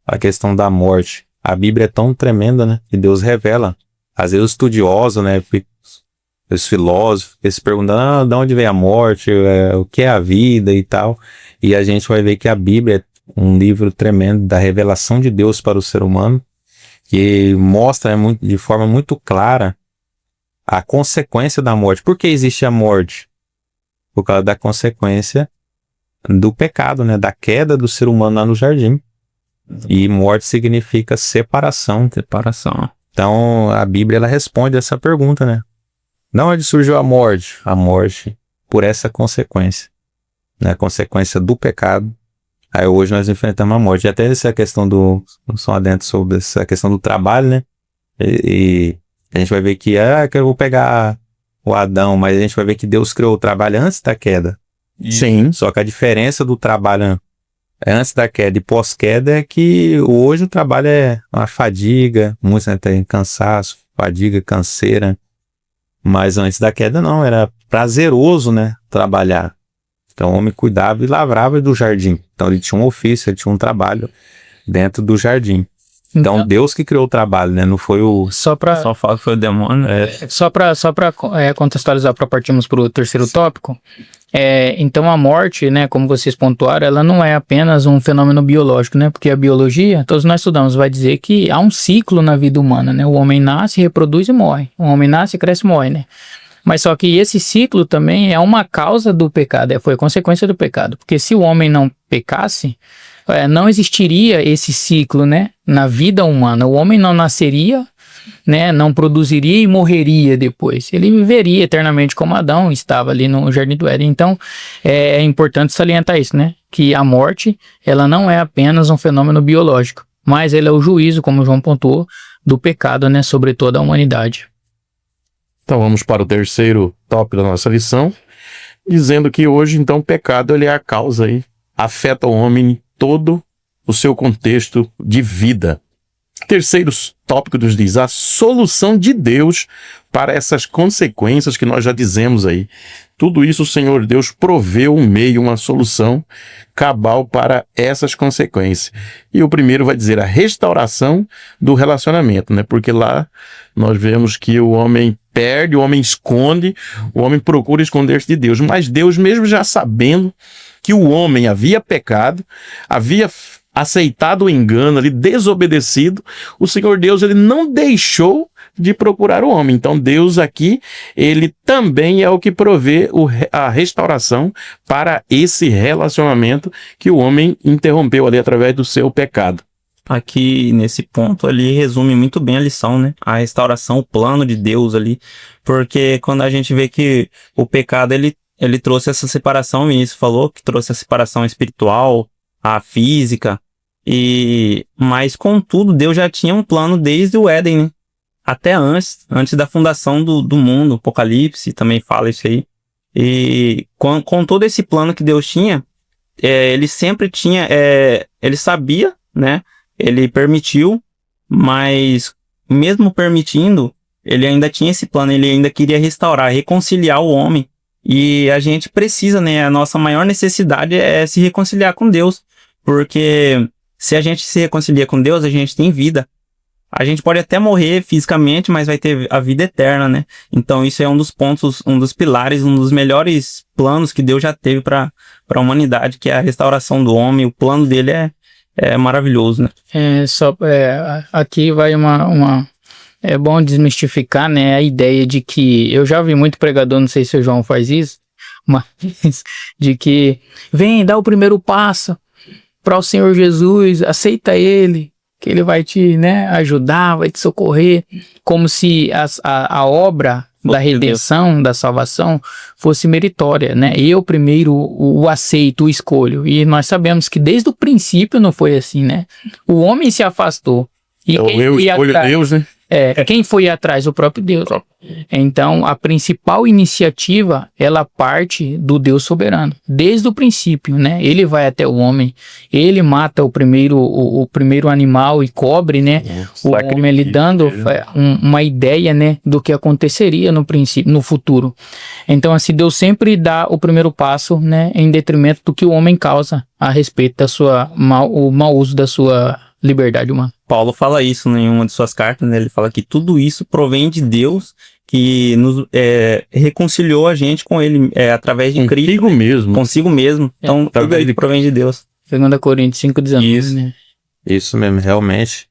a questão da morte. A Bíblia é tão tremenda, né? Que Deus revela. Às vezes os estudiosos, né? Os filósofos, eles perguntam, de onde vem a morte, o que é a vida e tal. E a gente vai ver que a Bíblia é um livro tremendo da revelação de Deus para o ser humano, que mostra de forma muito clara a consequência da morte. Por que existe a morte? Por causa da consequência do pecado, né? Da queda do ser humano lá no jardim. E morte significa separação. Então, a Bíblia ela responde essa pergunta, né? De onde surgiu a morte? A morte por essa consequência. Né? A consequência do pecado. Aí hoje nós enfrentamos a morte. E até essa questão só adentro sobre essa questão do trabalho, né? E a gente vai ver que que eu vou pegar o Adão, mas a gente vai ver que Deus criou o trabalho antes da queda. Sim. Só que a diferença do trabalho antes da queda e pós-queda é que hoje o trabalho é uma fadiga, muitos, né, tem cansaço, fadiga, canseira. Mas antes da queda não, era prazeroso, né, trabalhar. Então o homem cuidava e lavrava do jardim. Então ele tinha um ofício, ele tinha um trabalho dentro do jardim. Então Deus que criou o trabalho, né, não foi o... Só fala que foi o demônio. Só para contextualizar, para partirmos para o terceiro tópico, então a morte, né, como vocês pontuaram, ela não é apenas um fenômeno biológico, né, porque a biologia, todos nós estudamos, vai dizer que há um ciclo na vida humana, né, o homem nasce, reproduz e morre, o homem nasce, cresce e morre, né, mas só que esse ciclo também é uma causa do pecado, foi consequência do pecado, porque se o homem não pecasse, não existiria esse ciclo, né, na vida humana. O homem não nasceria, né, não produziria e morreria depois. Ele viveria eternamente como Adão estava ali no Jardim do Éden. Então, é importante salientar isso, né, que a morte, ela não é apenas um fenômeno biológico, mas ela é o juízo, como o João pontuou, do pecado, né, sobre toda a humanidade. Então vamos para o terceiro tópico da nossa lição, dizendo que hoje, então, o pecado ele é a causa aí, afeta o homem em todo o seu contexto de vida. Terceiro tópico nos diz a solução de Deus para essas consequências que nós já dizemos aí. Tudo isso o Senhor Deus proveu um meio, uma solução cabal para essas consequências. E o primeiro vai dizer a restauração do relacionamento, né? Porque lá nós vemos que o homem perde, o homem esconde, o homem procura esconder-se de Deus. Mas Deus, mesmo já sabendo que o homem havia pecado, havia aceitado o engano ali, desobedecido, o Senhor Deus ele não deixou de procurar o homem. Então Deus aqui, ele também é o que provê a restauração para esse relacionamento que o homem interrompeu ali através do seu pecado. Aqui, nesse ponto, ali resume muito bem a lição, né? A restauração, o plano de Deus ali. Porque quando a gente vê que o pecado, ele trouxe essa separação, o Vinícius falou, que trouxe a separação espiritual, a física, mas contudo, Deus já tinha um plano desde o Éden, né? Até antes da fundação do mundo, Apocalipse também fala isso aí. E com todo esse plano que Deus tinha, ele sempre tinha, ele sabia, né? Ele permitiu, mas mesmo permitindo, ele ainda tinha esse plano, ele ainda queria restaurar, reconciliar o homem. E a gente precisa, né? A nossa maior necessidade é se reconciliar com Deus, porque se a gente se reconcilia com Deus, a gente tem vida. A gente pode até morrer fisicamente, mas vai ter a vida eterna, né? Então isso é um dos pontos, um dos pilares, um dos melhores planos que Deus já teve para a humanidade, que é a restauração do homem. O plano dele é maravilhoso, né? Aqui vai é bom desmistificar, né, a ideia de que, eu já vi muito pregador, não sei se o João faz isso, mas de que vem, dá o primeiro passo para o Senhor Jesus, aceita Ele, que Ele vai te, né, ajudar, vai te socorrer, como se a obra da redenção, da salvação, fosse meritória, né? Eu primeiro o aceito, o escolho. E nós sabemos que desde o princípio não foi assim, né? O homem se afastou. Eu escolho Deus, né? Quem foi atrás? O próprio Deus. Então, a principal iniciativa, ela parte do Deus soberano. Desde o princípio, né? Ele vai até o homem, ele mata o primeiro animal e cobre, né? O homem ali dando uma ideia, né? Do que aconteceria no princípio, no futuro. Então, assim, Deus sempre dá o primeiro passo, né? Em detrimento do que o homem causa a respeito da o mau uso da sua liberdade humana. Paulo fala isso em uma de suas cartas, né? Ele fala que tudo isso provém de Deus, que nos reconciliou a gente com Ele através de Cristo. Consigo mesmo. Então, tudo aí provém de Deus. 2 Coríntios 5,19. Isso. Né? Isso mesmo, realmente.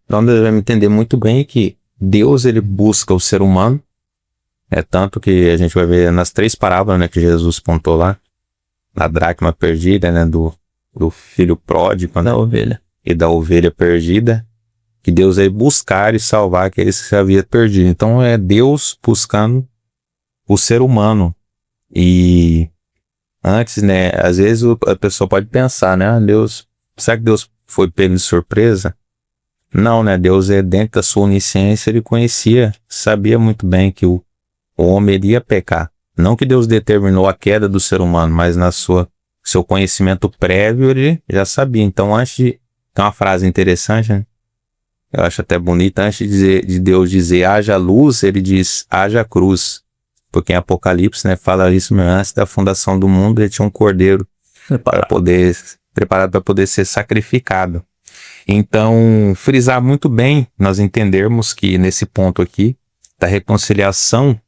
Nós devemos entender muito bem que Deus, ele busca o ser humano. É tanto que a gente vai ver nas 3 parábolas, né, que Jesus pontou lá. Na dracma perdida, né, do filho pródigo, né? Da ovelha. E da ovelha perdida, que Deus ia buscar e salvar aqueles que se haviam perdido. Então é Deus buscando o ser humano. E antes, né, às vezes a pessoa pode pensar, né, será que Deus foi pego de surpresa? Não, né, Deus dentro da sua onisciência, ele conhecia, sabia muito bem que o homem iria pecar. Não que Deus determinou a queda do ser humano, mas seu conhecimento prévio ele já sabia. Então, tem uma frase interessante, né? Eu acho até bonita, antes de Deus dizer haja luz, ele diz haja cruz. Porque em Apocalipse, né, fala isso mesmo, antes da fundação do mundo, ele tinha um cordeiro preparado para poder ser sacrificado. Então, frisar muito bem, nós entendermos que nesse ponto aqui, da reconciliação,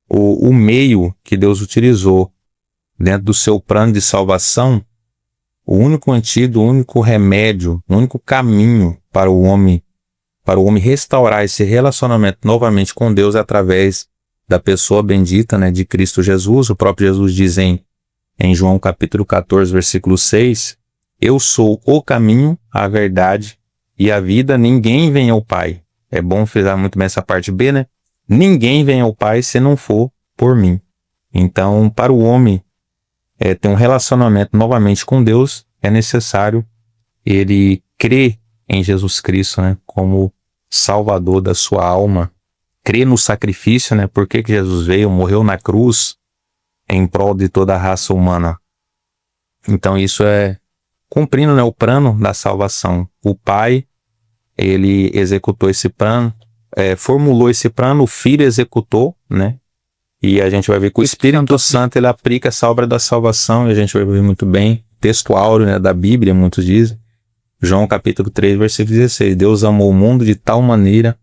o meio que Deus utilizou dentro do seu plano de salvação, o único antídoto, o único remédio, o único caminho para o homem restaurar esse relacionamento novamente com Deus é através da pessoa bendita, né, de Cristo Jesus. O próprio Jesus diz em João capítulo 14, versículo 6, eu sou o caminho, a verdade e a vida, ninguém vem ao Pai. É bom frisar muito bem essa parte B, né? Ninguém vem ao Pai se não for por mim. Então, para o homem ter um relacionamento novamente com Deus, é necessário ele crer em Jesus Cristo, né, como Salvador da sua alma, crer no sacrifício, né, por que Jesus veio, morreu na cruz em prol de toda a raça humana. Então isso é cumprindo, né, o plano da salvação. O Pai, ele executou esse plano, formulou esse plano, o Filho executou, né, e a gente vai ver que o Espírito Santo ele aplica essa obra da salvação, e a gente vai ver muito bem, texto áureo, né, da Bíblia, muitos dizem, João capítulo 3, versículo 16, Deus amou o mundo de tal maneira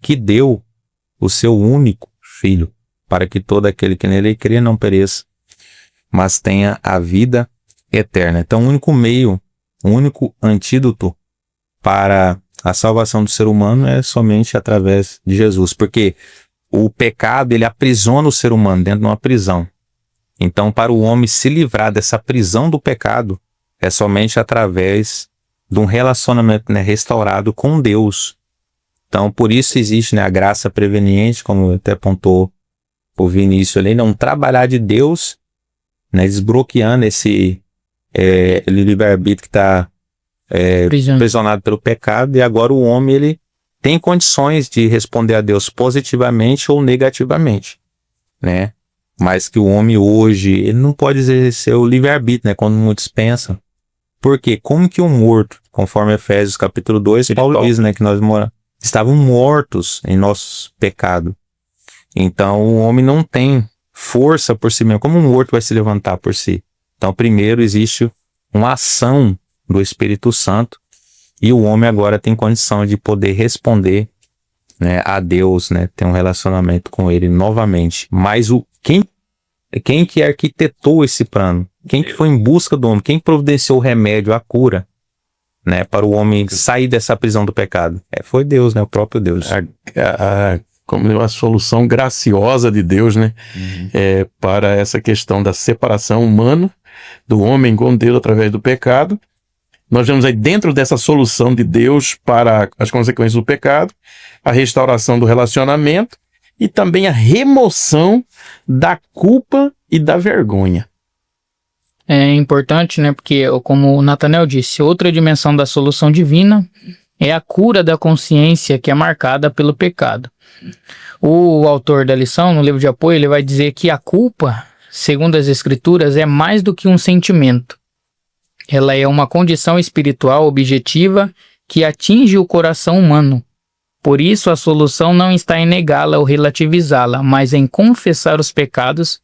que deu o seu único Filho, para que todo aquele que nele crê não pereça, mas tenha a vida eterna. Então o único meio, o único antídoto para a salvação do ser humano é somente através de Jesus, porque o pecado ele aprisiona o ser humano dentro de uma prisão. Então para o homem se livrar dessa prisão do pecado é somente através de um relacionamento, né, restaurado com Deus. Então por isso existe, né, a graça preveniente, como até apontou o Vinícius ali, não trabalhar de Deus, né, desbloqueando esse livre-arbítrio que está aprisionado pelo pecado, e agora o homem ele tem condições de responder a Deus positivamente ou negativamente, né? Mas que o homem hoje ele não pode exercer o livre-arbítrio, né, quando muitos pensam. Porque como que um morto, conforme Efésios capítulo 2, Paulo diz, né, que nós estavam mortos em nosso pecado. Então o homem não tem força por si mesmo. Como um morto vai se levantar por si? Então primeiro existe uma ação do Espírito Santo e o homem agora tem condição de poder responder, né, a Deus, né, ter um relacionamento com ele novamente. Mas quem que arquitetou esse plano? Quem que foi em busca do homem? Quem providenciou o remédio, a cura, né, para o homem sair dessa prisão do pecado? Foi Deus, né, o próprio Deus. Como a solução graciosa de Deus, né, para essa questão da separação humana do homem com Deus através do pecado. Nós vemos aí dentro dessa solução de Deus para as consequências do pecado, a restauração do relacionamento e também a remoção da culpa e da vergonha. É importante, né, porque como o Nathanael disse, outra dimensão da solução divina é a cura da consciência que é marcada pelo pecado. O autor da lição, no livro de apoio, ele vai dizer que a culpa, segundo as Escrituras, é mais do que um sentimento. Ela é uma condição espiritual objetiva que atinge o coração humano. Por isso, a solução não está em negá-la ou relativizá-la, mas em confessar os pecados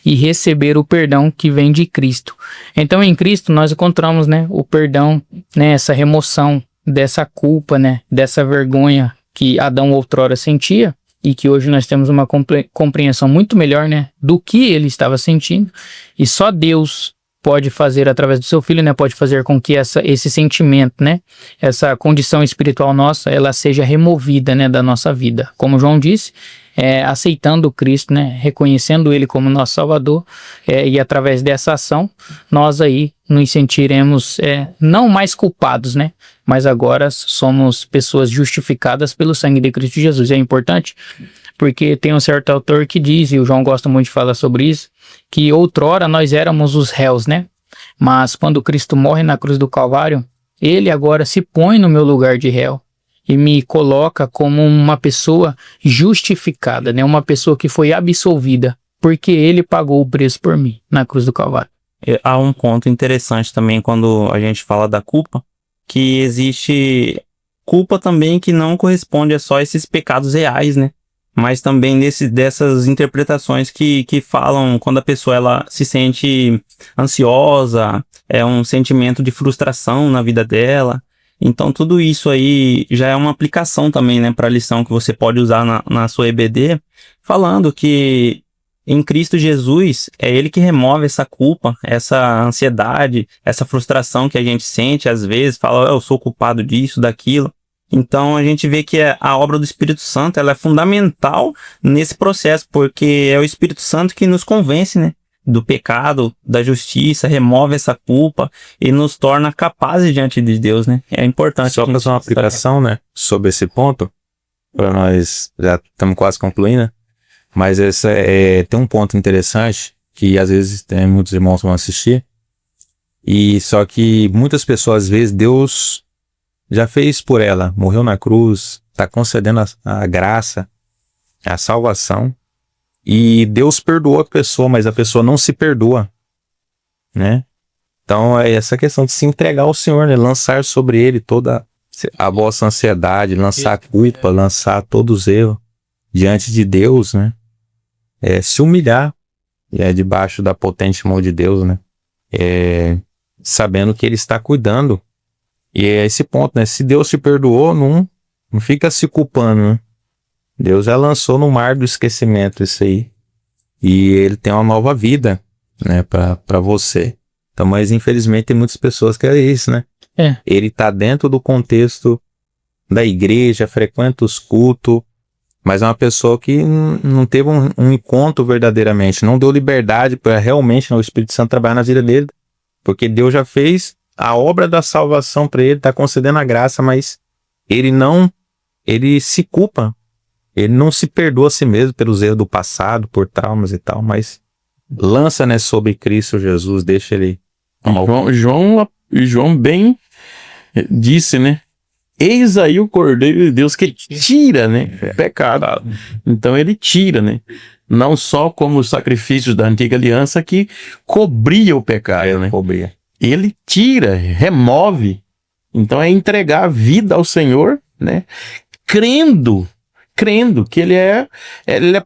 e receber o perdão que vem de Cristo. Então, em Cristo, nós encontramos, né, o perdão, né, essa remoção dessa culpa, né, dessa vergonha que Adão outrora sentia e que hoje nós temos uma compreensão muito melhor, né, do que ele estava sentindo. E só Deus pode fazer através do seu Filho, né, pode fazer com que esse sentimento, né, essa condição espiritual nossa, ela seja removida, né, da nossa vida. Como João disse, aceitando Cristo, né, reconhecendo Ele como nosso Salvador, e através dessa ação, nós aí nos sentiremos não mais culpados, né, mas agora somos pessoas justificadas pelo sangue de Cristo Jesus. É importante porque tem um certo autor que diz, e o João gosta muito de falar sobre isso, que outrora nós éramos os réus, né? Mas quando Cristo morre na cruz do Calvário, ele agora se põe no meu lugar de réu e me coloca como uma pessoa justificada, né? Uma pessoa que foi absolvida, porque ele pagou o preço por mim na cruz do Calvário. Há um ponto interessante também quando a gente fala da culpa, que existe culpa também que não corresponde a só esses pecados reais, né? Mas também dessas interpretações que falam quando a pessoa ela se sente ansiosa, é um sentimento de frustração na vida dela. Então tudo isso aí já é uma aplicação também, né, para a lição que você pode usar na sua EBD, falando que em Cristo Jesus é Ele que remove essa culpa, essa ansiedade, essa frustração que a gente sente às vezes, fala, eu sou culpado disso, daquilo. Então a gente vê que a obra do Espírito Santo ela é fundamental nesse processo, porque é o Espírito Santo que nos convence, né, do pecado, da justiça, remove essa culpa e nos torna capazes diante de Deus, né? É importante. Só fazer uma aplicação, né, sobre esse ponto, para nós já estamos quase concluindo, né? Mas tem um ponto interessante que às vezes tem muitos irmãos que vão assistir, e só que muitas pessoas, às vezes, Deus já fez por ela, morreu na cruz, está concedendo a graça, a salvação, e Deus perdoou a pessoa, mas a pessoa não se perdoa, né? Então é essa questão de se entregar ao Senhor, né? Lançar sobre Ele toda a vossa ansiedade, lançar a culpa, lançar todos os erros diante de Deus, né? Se humilhar debaixo da potente mão de Deus, né? Sabendo que Ele está cuidando. E é esse ponto, né? Se Deus te perdoou, não fica se culpando, né? Deus já lançou no mar do esquecimento isso aí. E Ele tem uma nova vida, né? Pra você. Então, mas infelizmente tem muitas pessoas que é isso, né? Ele tá dentro do contexto da igreja, frequenta os cultos, mas é uma pessoa que não teve um encontro verdadeiramente, não deu liberdade para realmente o Espírito Santo trabalhar na vida dele, porque Deus já fez a obra da salvação para ele, está concedendo a graça, mas ele se culpa, ele não se perdoa a si mesmo pelos erros do passado, por traumas e tal, mas lança, né, sobre Cristo Jesus, deixa ele... João bem disse, né? Eis aí o Cordeiro de Deus que tira, né, pecado. Então ele tira, né? Não só como os sacrifícios da antiga aliança que cobria o pecado, né? Cobria. Ele tira, remove. Então é entregar a vida ao Senhor, né? Crendo que ele é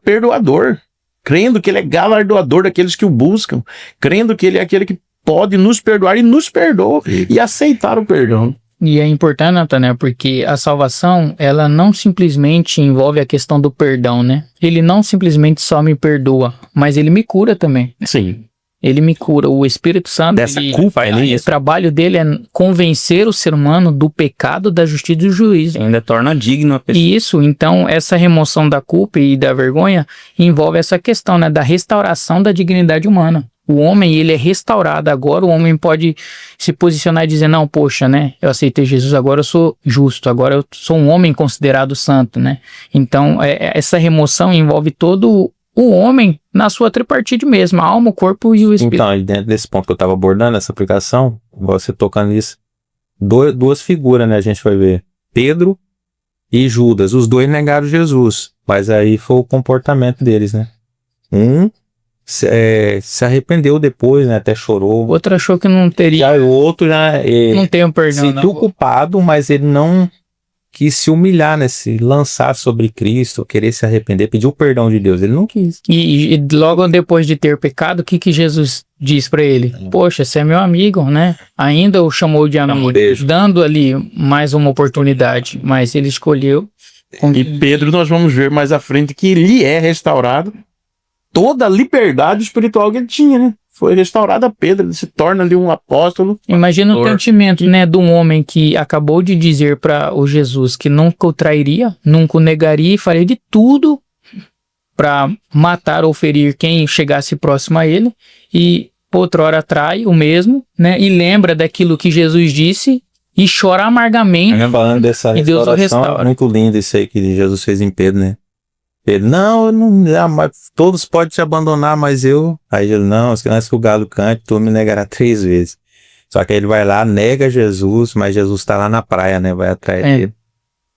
perdoador, crendo que ele é galardoador daqueles que o buscam, crendo que ele é aquele que pode nos perdoar e nos perdoa e aceitar o perdão. E é importante, Natanael, porque a salvação, ela não simplesmente envolve a questão do perdão, né? Ele não simplesmente só me perdoa, mas ele me cura também. Sim. Ele me cura. O Espírito Santo, Dessa culpa, o trabalho dele é convencer o ser humano do pecado, da justiça e do juízo. Ainda torna digno a pessoa. Isso, então, essa remoção da culpa e da vergonha envolve essa questão, né, da restauração da dignidade humana. O homem, ele é restaurado. Agora o homem pode se posicionar e dizer, não, poxa, né, eu aceitei Jesus, agora eu sou justo, agora eu sou um homem considerado santo, né? Então, essa remoção envolve todo o homem na sua tripartite mesmo, a alma, o corpo e o espírito. Então, dentro desse ponto que eu estava abordando, essa aplicação, você tocando nisso, duas figuras, né, a gente vai ver, Pedro e Judas, os dois negaram Jesus, mas aí foi o comportamento deles, né? Se arrependeu depois, né? Até chorou. O outro achou que não teria. Já o outro já não tem um perdão. Se sentiu culpado, mas ele não quis se humilhar, né? Se lançar sobre Cristo, querer se arrepender, pedir o perdão de Deus. Ele não quis. E logo depois de ter pecado, o que Jesus diz pra ele? Poxa, você é meu amigo, né? Ainda o chamou de amigo, dando ali mais uma oportunidade, mas ele escolheu. E Pedro, nós vamos ver mais à frente que lhe é restaurado toda a liberdade espiritual que ele tinha, né? Foi restaurada a Pedro, ele se torna ali um apóstolo. Imagina o sentimento, né, de um homem que acabou de dizer para o Jesus que nunca o trairia, nunca o negaria e faria de tudo para matar ou ferir quem chegasse próximo a ele, e outrora trai o mesmo, né, e lembra daquilo que Jesus disse e chora amargamente. Falando dessa e Deus o restauração, restaura. é muito lindo isso aí que Jesus fez em Pedro, né? Ele, não, mas todos podem te abandonar, mas eu... Aí ele, não, antes que o galo cante, tu me negará 3 vezes. Só que aí ele vai lá, nega Jesus, mas Jesus tá lá na praia, né? Vai atrás dele.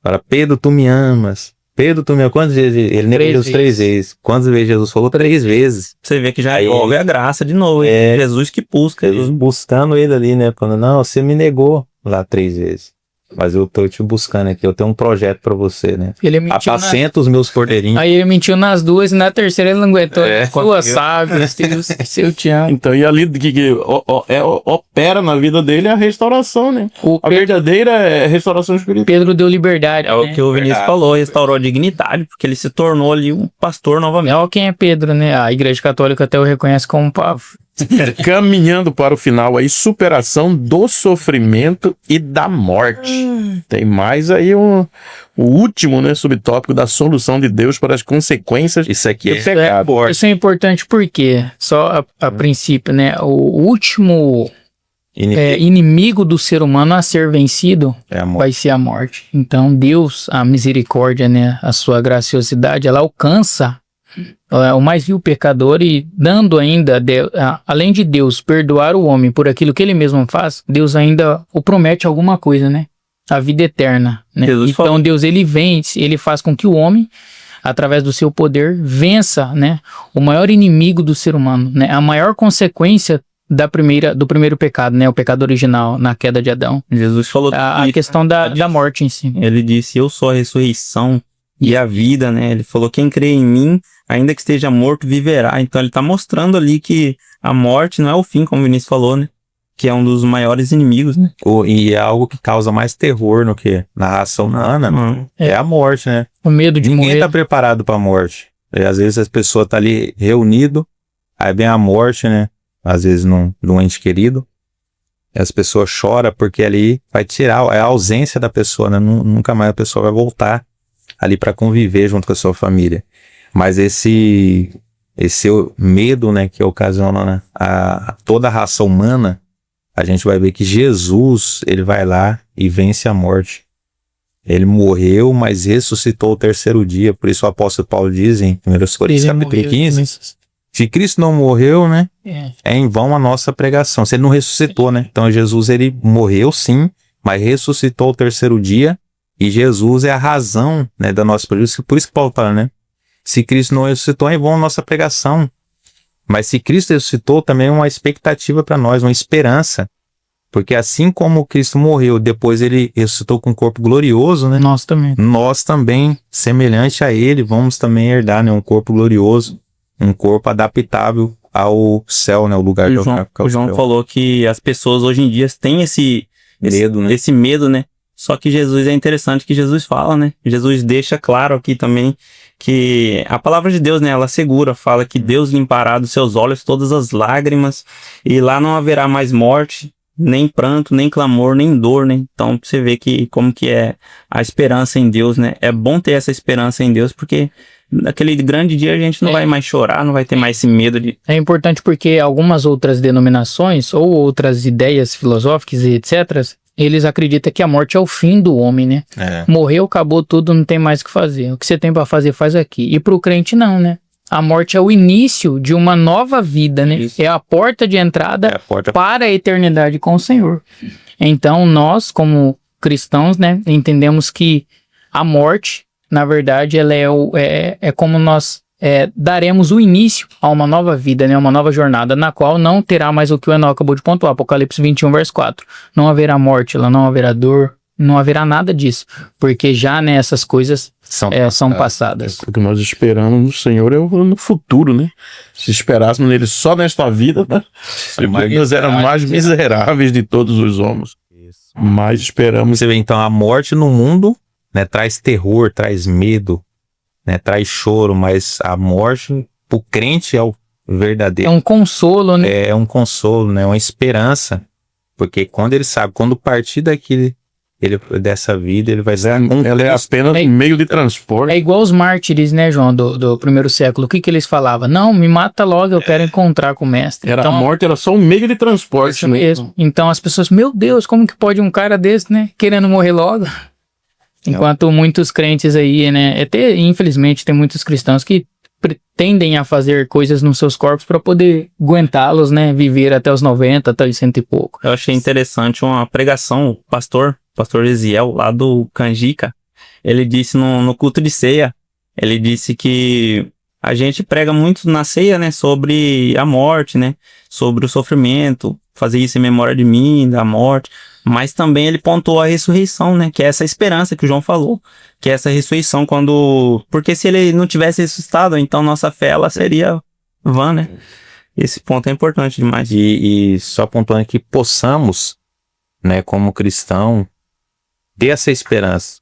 Fala, Pedro, tu me amas. Pedro, tu me amas. Quantas vezes? Ele negou Jesus 3 vezes. Quantas vezes Jesus falou? 3 vezes. Você vê que já houve a graça de novo. É Jesus que busca. Jesus buscando ele ali, né? Falando, não, você me negou lá 3 vezes. Mas eu tô te buscando aqui, eu tenho um projeto pra você, né? Ele mentiu Apacenta os meus cordeirinhos. Aí ele mentiu nas 2 e na terceira ele não aguentou. Tua sábias, eu te amo. Então, e ali que opera na vida dele a restauração, né? A verdadeira restauração espiritual. Pedro deu liberdade. É o que o Vinícius falou, restaurou a dignidade, porque ele se tornou ali um pastor novamente. Olha quem é Pedro, né? A Igreja Católica até o reconhece como Pavo. Caminhando para o final aí, superação do sofrimento e da morte. Tem mais aí o último, né, subtópico da solução de Deus para as consequências. Isso aqui do pecado. Isso é importante porque, só a princípio, né, o último inimigo do ser humano a ser vencido vai ser a morte. Então Deus, a misericórdia, né, a sua graciosidade, ela alcança o mais vil pecador e dando ainda, além de Deus perdoar o homem por aquilo que ele mesmo faz, Deus ainda o promete alguma coisa, né? A vida eterna, né? Então Deus, ele vence, ele faz com que o homem, através do seu poder, vença, né, o maior inimigo do ser humano, né? A maior consequência do primeiro pecado, né? O pecado original, na queda de Adão. Jesus falou a questão da morte em si. Ele disse, eu sou a ressurreição e a vida, né? Ele falou, quem crê em mim, ainda que esteja morto, viverá. Então ele tá mostrando ali que a morte não é o fim, como o Vinícius falou, né? Que é um dos maiores inimigos, né? E é algo que causa mais terror no que na raça humana, é a morte, né? O medo de morrer. Ninguém tá preparado pra morte. E às vezes as pessoas tá ali reunido, aí vem a morte, né? Às vezes num ente querido. E as pessoas choram porque ali vai tirar, é a ausência da pessoa, né? Nunca mais a pessoa vai voltar ali para conviver junto com a sua família. Mas esse medo, né, que ocasiona, né, a toda a raça humana, a gente vai ver que Jesus, ele vai lá e vence a morte. Ele morreu, mas ressuscitou o 3º dia. Por isso o apóstolo Paulo diz em 1 Coríntios capítulo 15, se Cristo não morreu, né, é em vão a nossa pregação. Se ele não ressuscitou, né? Então Jesus, ele morreu sim, mas ressuscitou o 3º dia. E Jesus é a razão, né, da nossa pregação. Por isso que Paulo fala, né? Se Cristo não ressuscitou, é em vão a nossa pregação. Mas se Cristo ressuscitou, também é uma expectativa para nós, uma esperança. Porque assim como Cristo morreu, depois ele ressuscitou com um corpo glorioso, né? Nós também, semelhante a ele, vamos também herdar, né, um corpo glorioso, um corpo adaptável ao céu, né? O lugar do céu. O João falou que as pessoas hoje em dia têm esse medo, né? Só que Jesus, é interessante que Jesus fala, né? Jesus deixa claro aqui também que a palavra de Deus, né? Ela assegura, fala que Deus limpará dos seus olhos todas as lágrimas e lá não haverá mais morte, nem pranto, nem clamor, nem dor, né? Então, pra você ver que como que é a esperança em Deus, né? É bom ter essa esperança em Deus, porque naquele grande dia a gente não vai mais chorar, não vai ter mais esse medo de... É importante porque algumas outras denominações ou outras ideias filosóficas e etc., eles acreditam que a morte é o fim do homem, né? Morreu, acabou tudo, não tem mais o que fazer. O que você tem para fazer, faz aqui. E pro crente não, né? A morte é o início de uma nova vida, né? Isso. É a porta de entrada para a eternidade com o Senhor. Então, nós, como cristãos, né, entendemos que a morte, na verdade, ela é como nós daremos o início a uma nova vida, né? Uma nova jornada, na qual não terá mais o que o Enoque acabou de pontuar, Apocalipse 21, verso 4. Não haverá morte, não haverá dor, não haverá nada disso, porque já, né, essas coisas são passadas. O que nós esperamos no Senhor é no futuro, né? Se esperássemos nele só nesta vida, né? Nós éramos mais miseráveis de todos os homens. Mas esperamos... Você vê, então, a morte no mundo, né, traz terror, traz medo, né, traz choro, mas a morte, pro crente, é o verdadeiro. É um consolo, né? É um consolo, né? Uma esperança. Porque quando ele sabe, quando partir dessa vida, ele vai ser... Ela é apenas um meio de transporte. É igual os mártires, né, João, do primeiro século. O que eles falavam? Não, me mata logo, eu quero encontrar com o mestre. A morte era só um meio de transporte mesmo. Então as pessoas, meu Deus, como que pode um cara desse, né, querendo morrer logo? Enquanto muitos crentes aí, né, infelizmente tem muitos cristãos que tendem a fazer coisas nos seus corpos para poder aguentá-los, né, viver até os 90, até os 100 e pouco. Eu achei interessante uma pregação, o pastor Eziel, lá do Canjica, ele disse no culto de ceia, ele disse que a gente prega muito na ceia, né, sobre a morte, né, sobre o sofrimento, fazer isso em memória de mim, da morte, mas também ele pontuou a ressurreição, né, que é essa esperança que o João falou, que é essa ressurreição porque se ele não tivesse ressuscitado, então nossa fé, ela seria vã, né. Esse ponto é importante demais. E só pontuando que possamos, né, como cristão, ter essa esperança,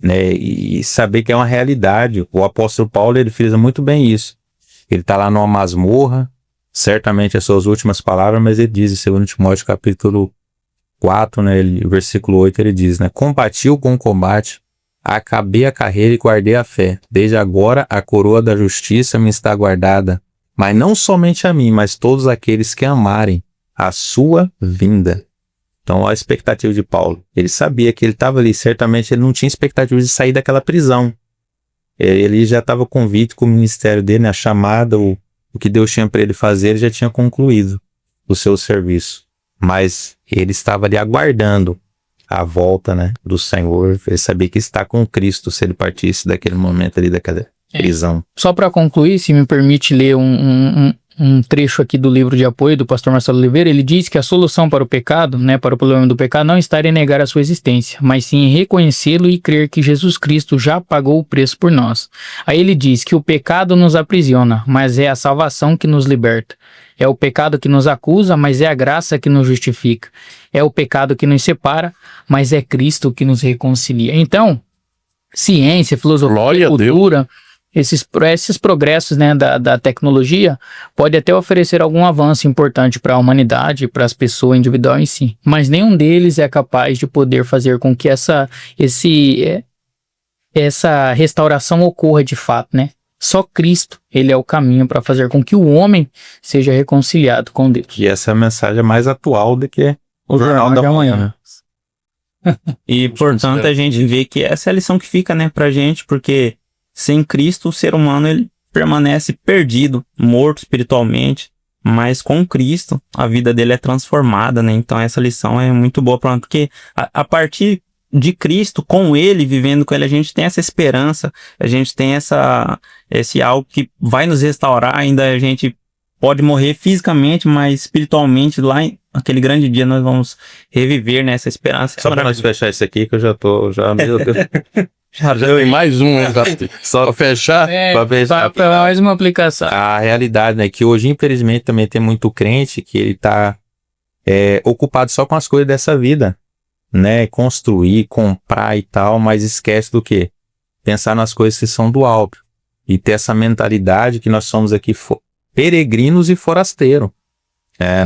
né, e saber que é uma realidade. O apóstolo Paulo, ele frisa muito bem isso. Ele está lá numa masmorra, certamente as suas últimas palavras, mas ele diz em 2 Timóteo capítulo 4, né, versículo 8, ele diz, né, combati o bom combate, acabei a carreira e guardei a fé. Desde agora a coroa da justiça me está guardada, mas não somente a mim, mas todos aqueles que amarem a sua vinda. Então, a expectativa de Paulo. Ele sabia que ele estava ali, certamente ele não tinha expectativa de sair daquela prisão. Ele já estava convicto com o ministério dele, né, a chamada, o que Deus tinha para ele fazer, ele já tinha concluído o seu serviço. Mas ele estava ali aguardando a volta, né, do Senhor. Ele sabia que está com Cristo se ele partisse daquele momento ali, daquela prisão. Só para concluir, se me permite ler um trecho aqui do livro de apoio do pastor Marcelo Oliveira, ele diz que a solução para o pecado, né, para o problema do pecado, não está em negar a sua existência, mas sim em reconhecê-lo e crer que Jesus Cristo já pagou o preço por nós. Aí ele diz que o pecado nos aprisiona, mas é a salvação que nos liberta. É o pecado que nos acusa, mas é a graça que nos justifica. É o pecado que nos separa, mas é Cristo que nos reconcilia. Então, ciência, filosofia, cultura, esses progressos, né, da tecnologia pode até oferecer algum avanço importante para a humanidade, para as pessoas individual em si, mas nenhum deles é capaz de poder fazer com que essa restauração ocorra de fato, né? Só Cristo, ele é o caminho para fazer com que o homem seja reconciliado com Deus. E essa é a mensagem mais atual do que o Jornal da Manhã. E, portanto, a gente vê que essa é a lição que fica, né, pra gente, porque sem Cristo, o ser humano, ele permanece perdido, morto espiritualmente, mas com Cristo, a vida dele é transformada, né? Então, essa lição é muito boa, porque a partir de Cristo, com ele, vivendo com ele, a gente tem essa esperança, a gente tem esse algo que vai nos restaurar. Ainda a gente pode morrer fisicamente, mas espiritualmente, lá naquele grande dia, nós vamos reviver nessa esperança. Só para nós fechar isso aqui, que eu meu Deus. Já deu em mais um, só para fechar. Para mais uma aplicação. A realidade, né, que hoje, infelizmente, também tem muito crente que ele está ocupado só com as coisas dessa vida, né, construir, comprar e tal, mas esquece do quê? Pensar nas coisas que são do alto e ter essa mentalidade que nós somos aqui peregrinos e forasteiros.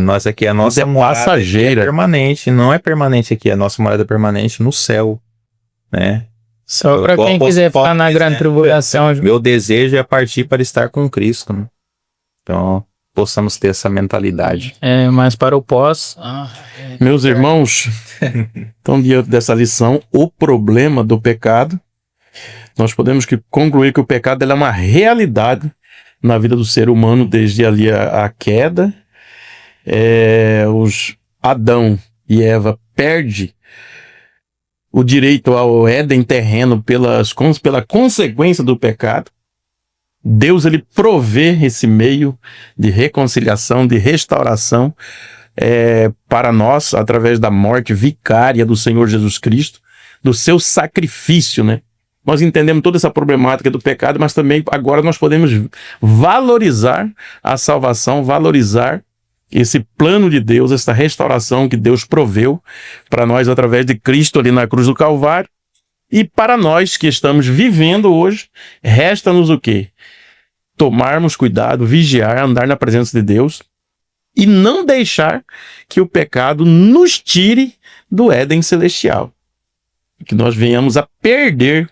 Nós aqui, a nossa morada passageira é permanente, não é permanente aqui, a nossa morada é permanente no céu, né? Só para quem quiser ficar na grande tribulação. Meu desejo é partir para estar com Cristo, né? Então, possamos ter essa mentalidade. Mas para o pós... Meus irmãos, então, diante dessa lição, o problema do pecado, nós podemos concluir que o pecado é uma realidade na vida do ser humano desde ali a queda. Adão e Eva perdem o direito ao Éden terreno pela consequência do pecado. Deus, ele provê esse meio de reconciliação, de restauração para nós, através da morte vicária do Senhor Jesus Cristo, do seu sacrifício, né? Nós entendemos toda essa problemática do pecado, mas também agora nós podemos valorizar a salvação, valorizar esse plano de Deus, essa restauração que Deus proveu para nós através de Cristo ali na cruz do Calvário. E para nós que estamos vivendo hoje, resta-nos o quê? Tomarmos cuidado, vigiar, andar na presença de Deus e não deixar que o pecado nos tire do Éden celestial. Que nós venhamos a perder,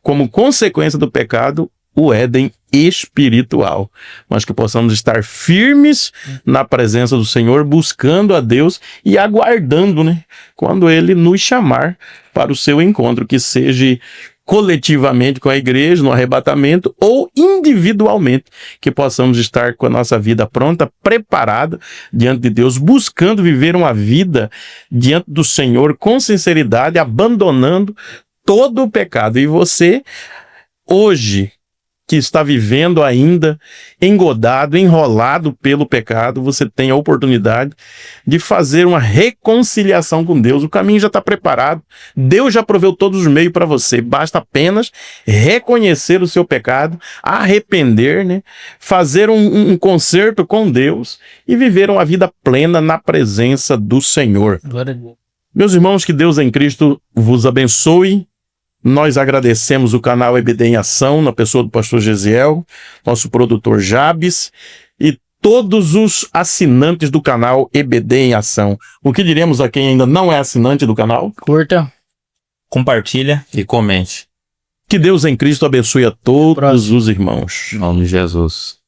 como consequência do pecado, o Éden espiritual, mas que possamos estar firmes na presença do Senhor, buscando a Deus e aguardando, né, quando Ele nos chamar para o seu encontro, que seja coletivamente com a igreja, no arrebatamento, ou individualmente, que possamos estar com a nossa vida pronta, preparada diante de Deus, buscando viver uma vida diante do Senhor com sinceridade, abandonando todo o pecado. E você, hoje, que está vivendo ainda engodado, enrolado pelo pecado, você tem a oportunidade de fazer uma reconciliação com Deus. O caminho já está preparado. Deus já proveu todos os meios para você. Basta apenas reconhecer o seu pecado, arrepender, né? Fazer um concerto com Deus e viver uma vida plena na presença do Senhor. Glória a Deus. Meus irmãos, que Deus em Cristo vos abençoe. Nós agradecemos o canal EBD em Ação, na pessoa do pastor Gesiel, nosso produtor Jabes e todos os assinantes do canal EBD em Ação. O que diremos a quem ainda não é assinante do canal? Curta. Compartilha. E comente. Que Deus em Cristo abençoe a todos os irmãos. Em nome de Jesus.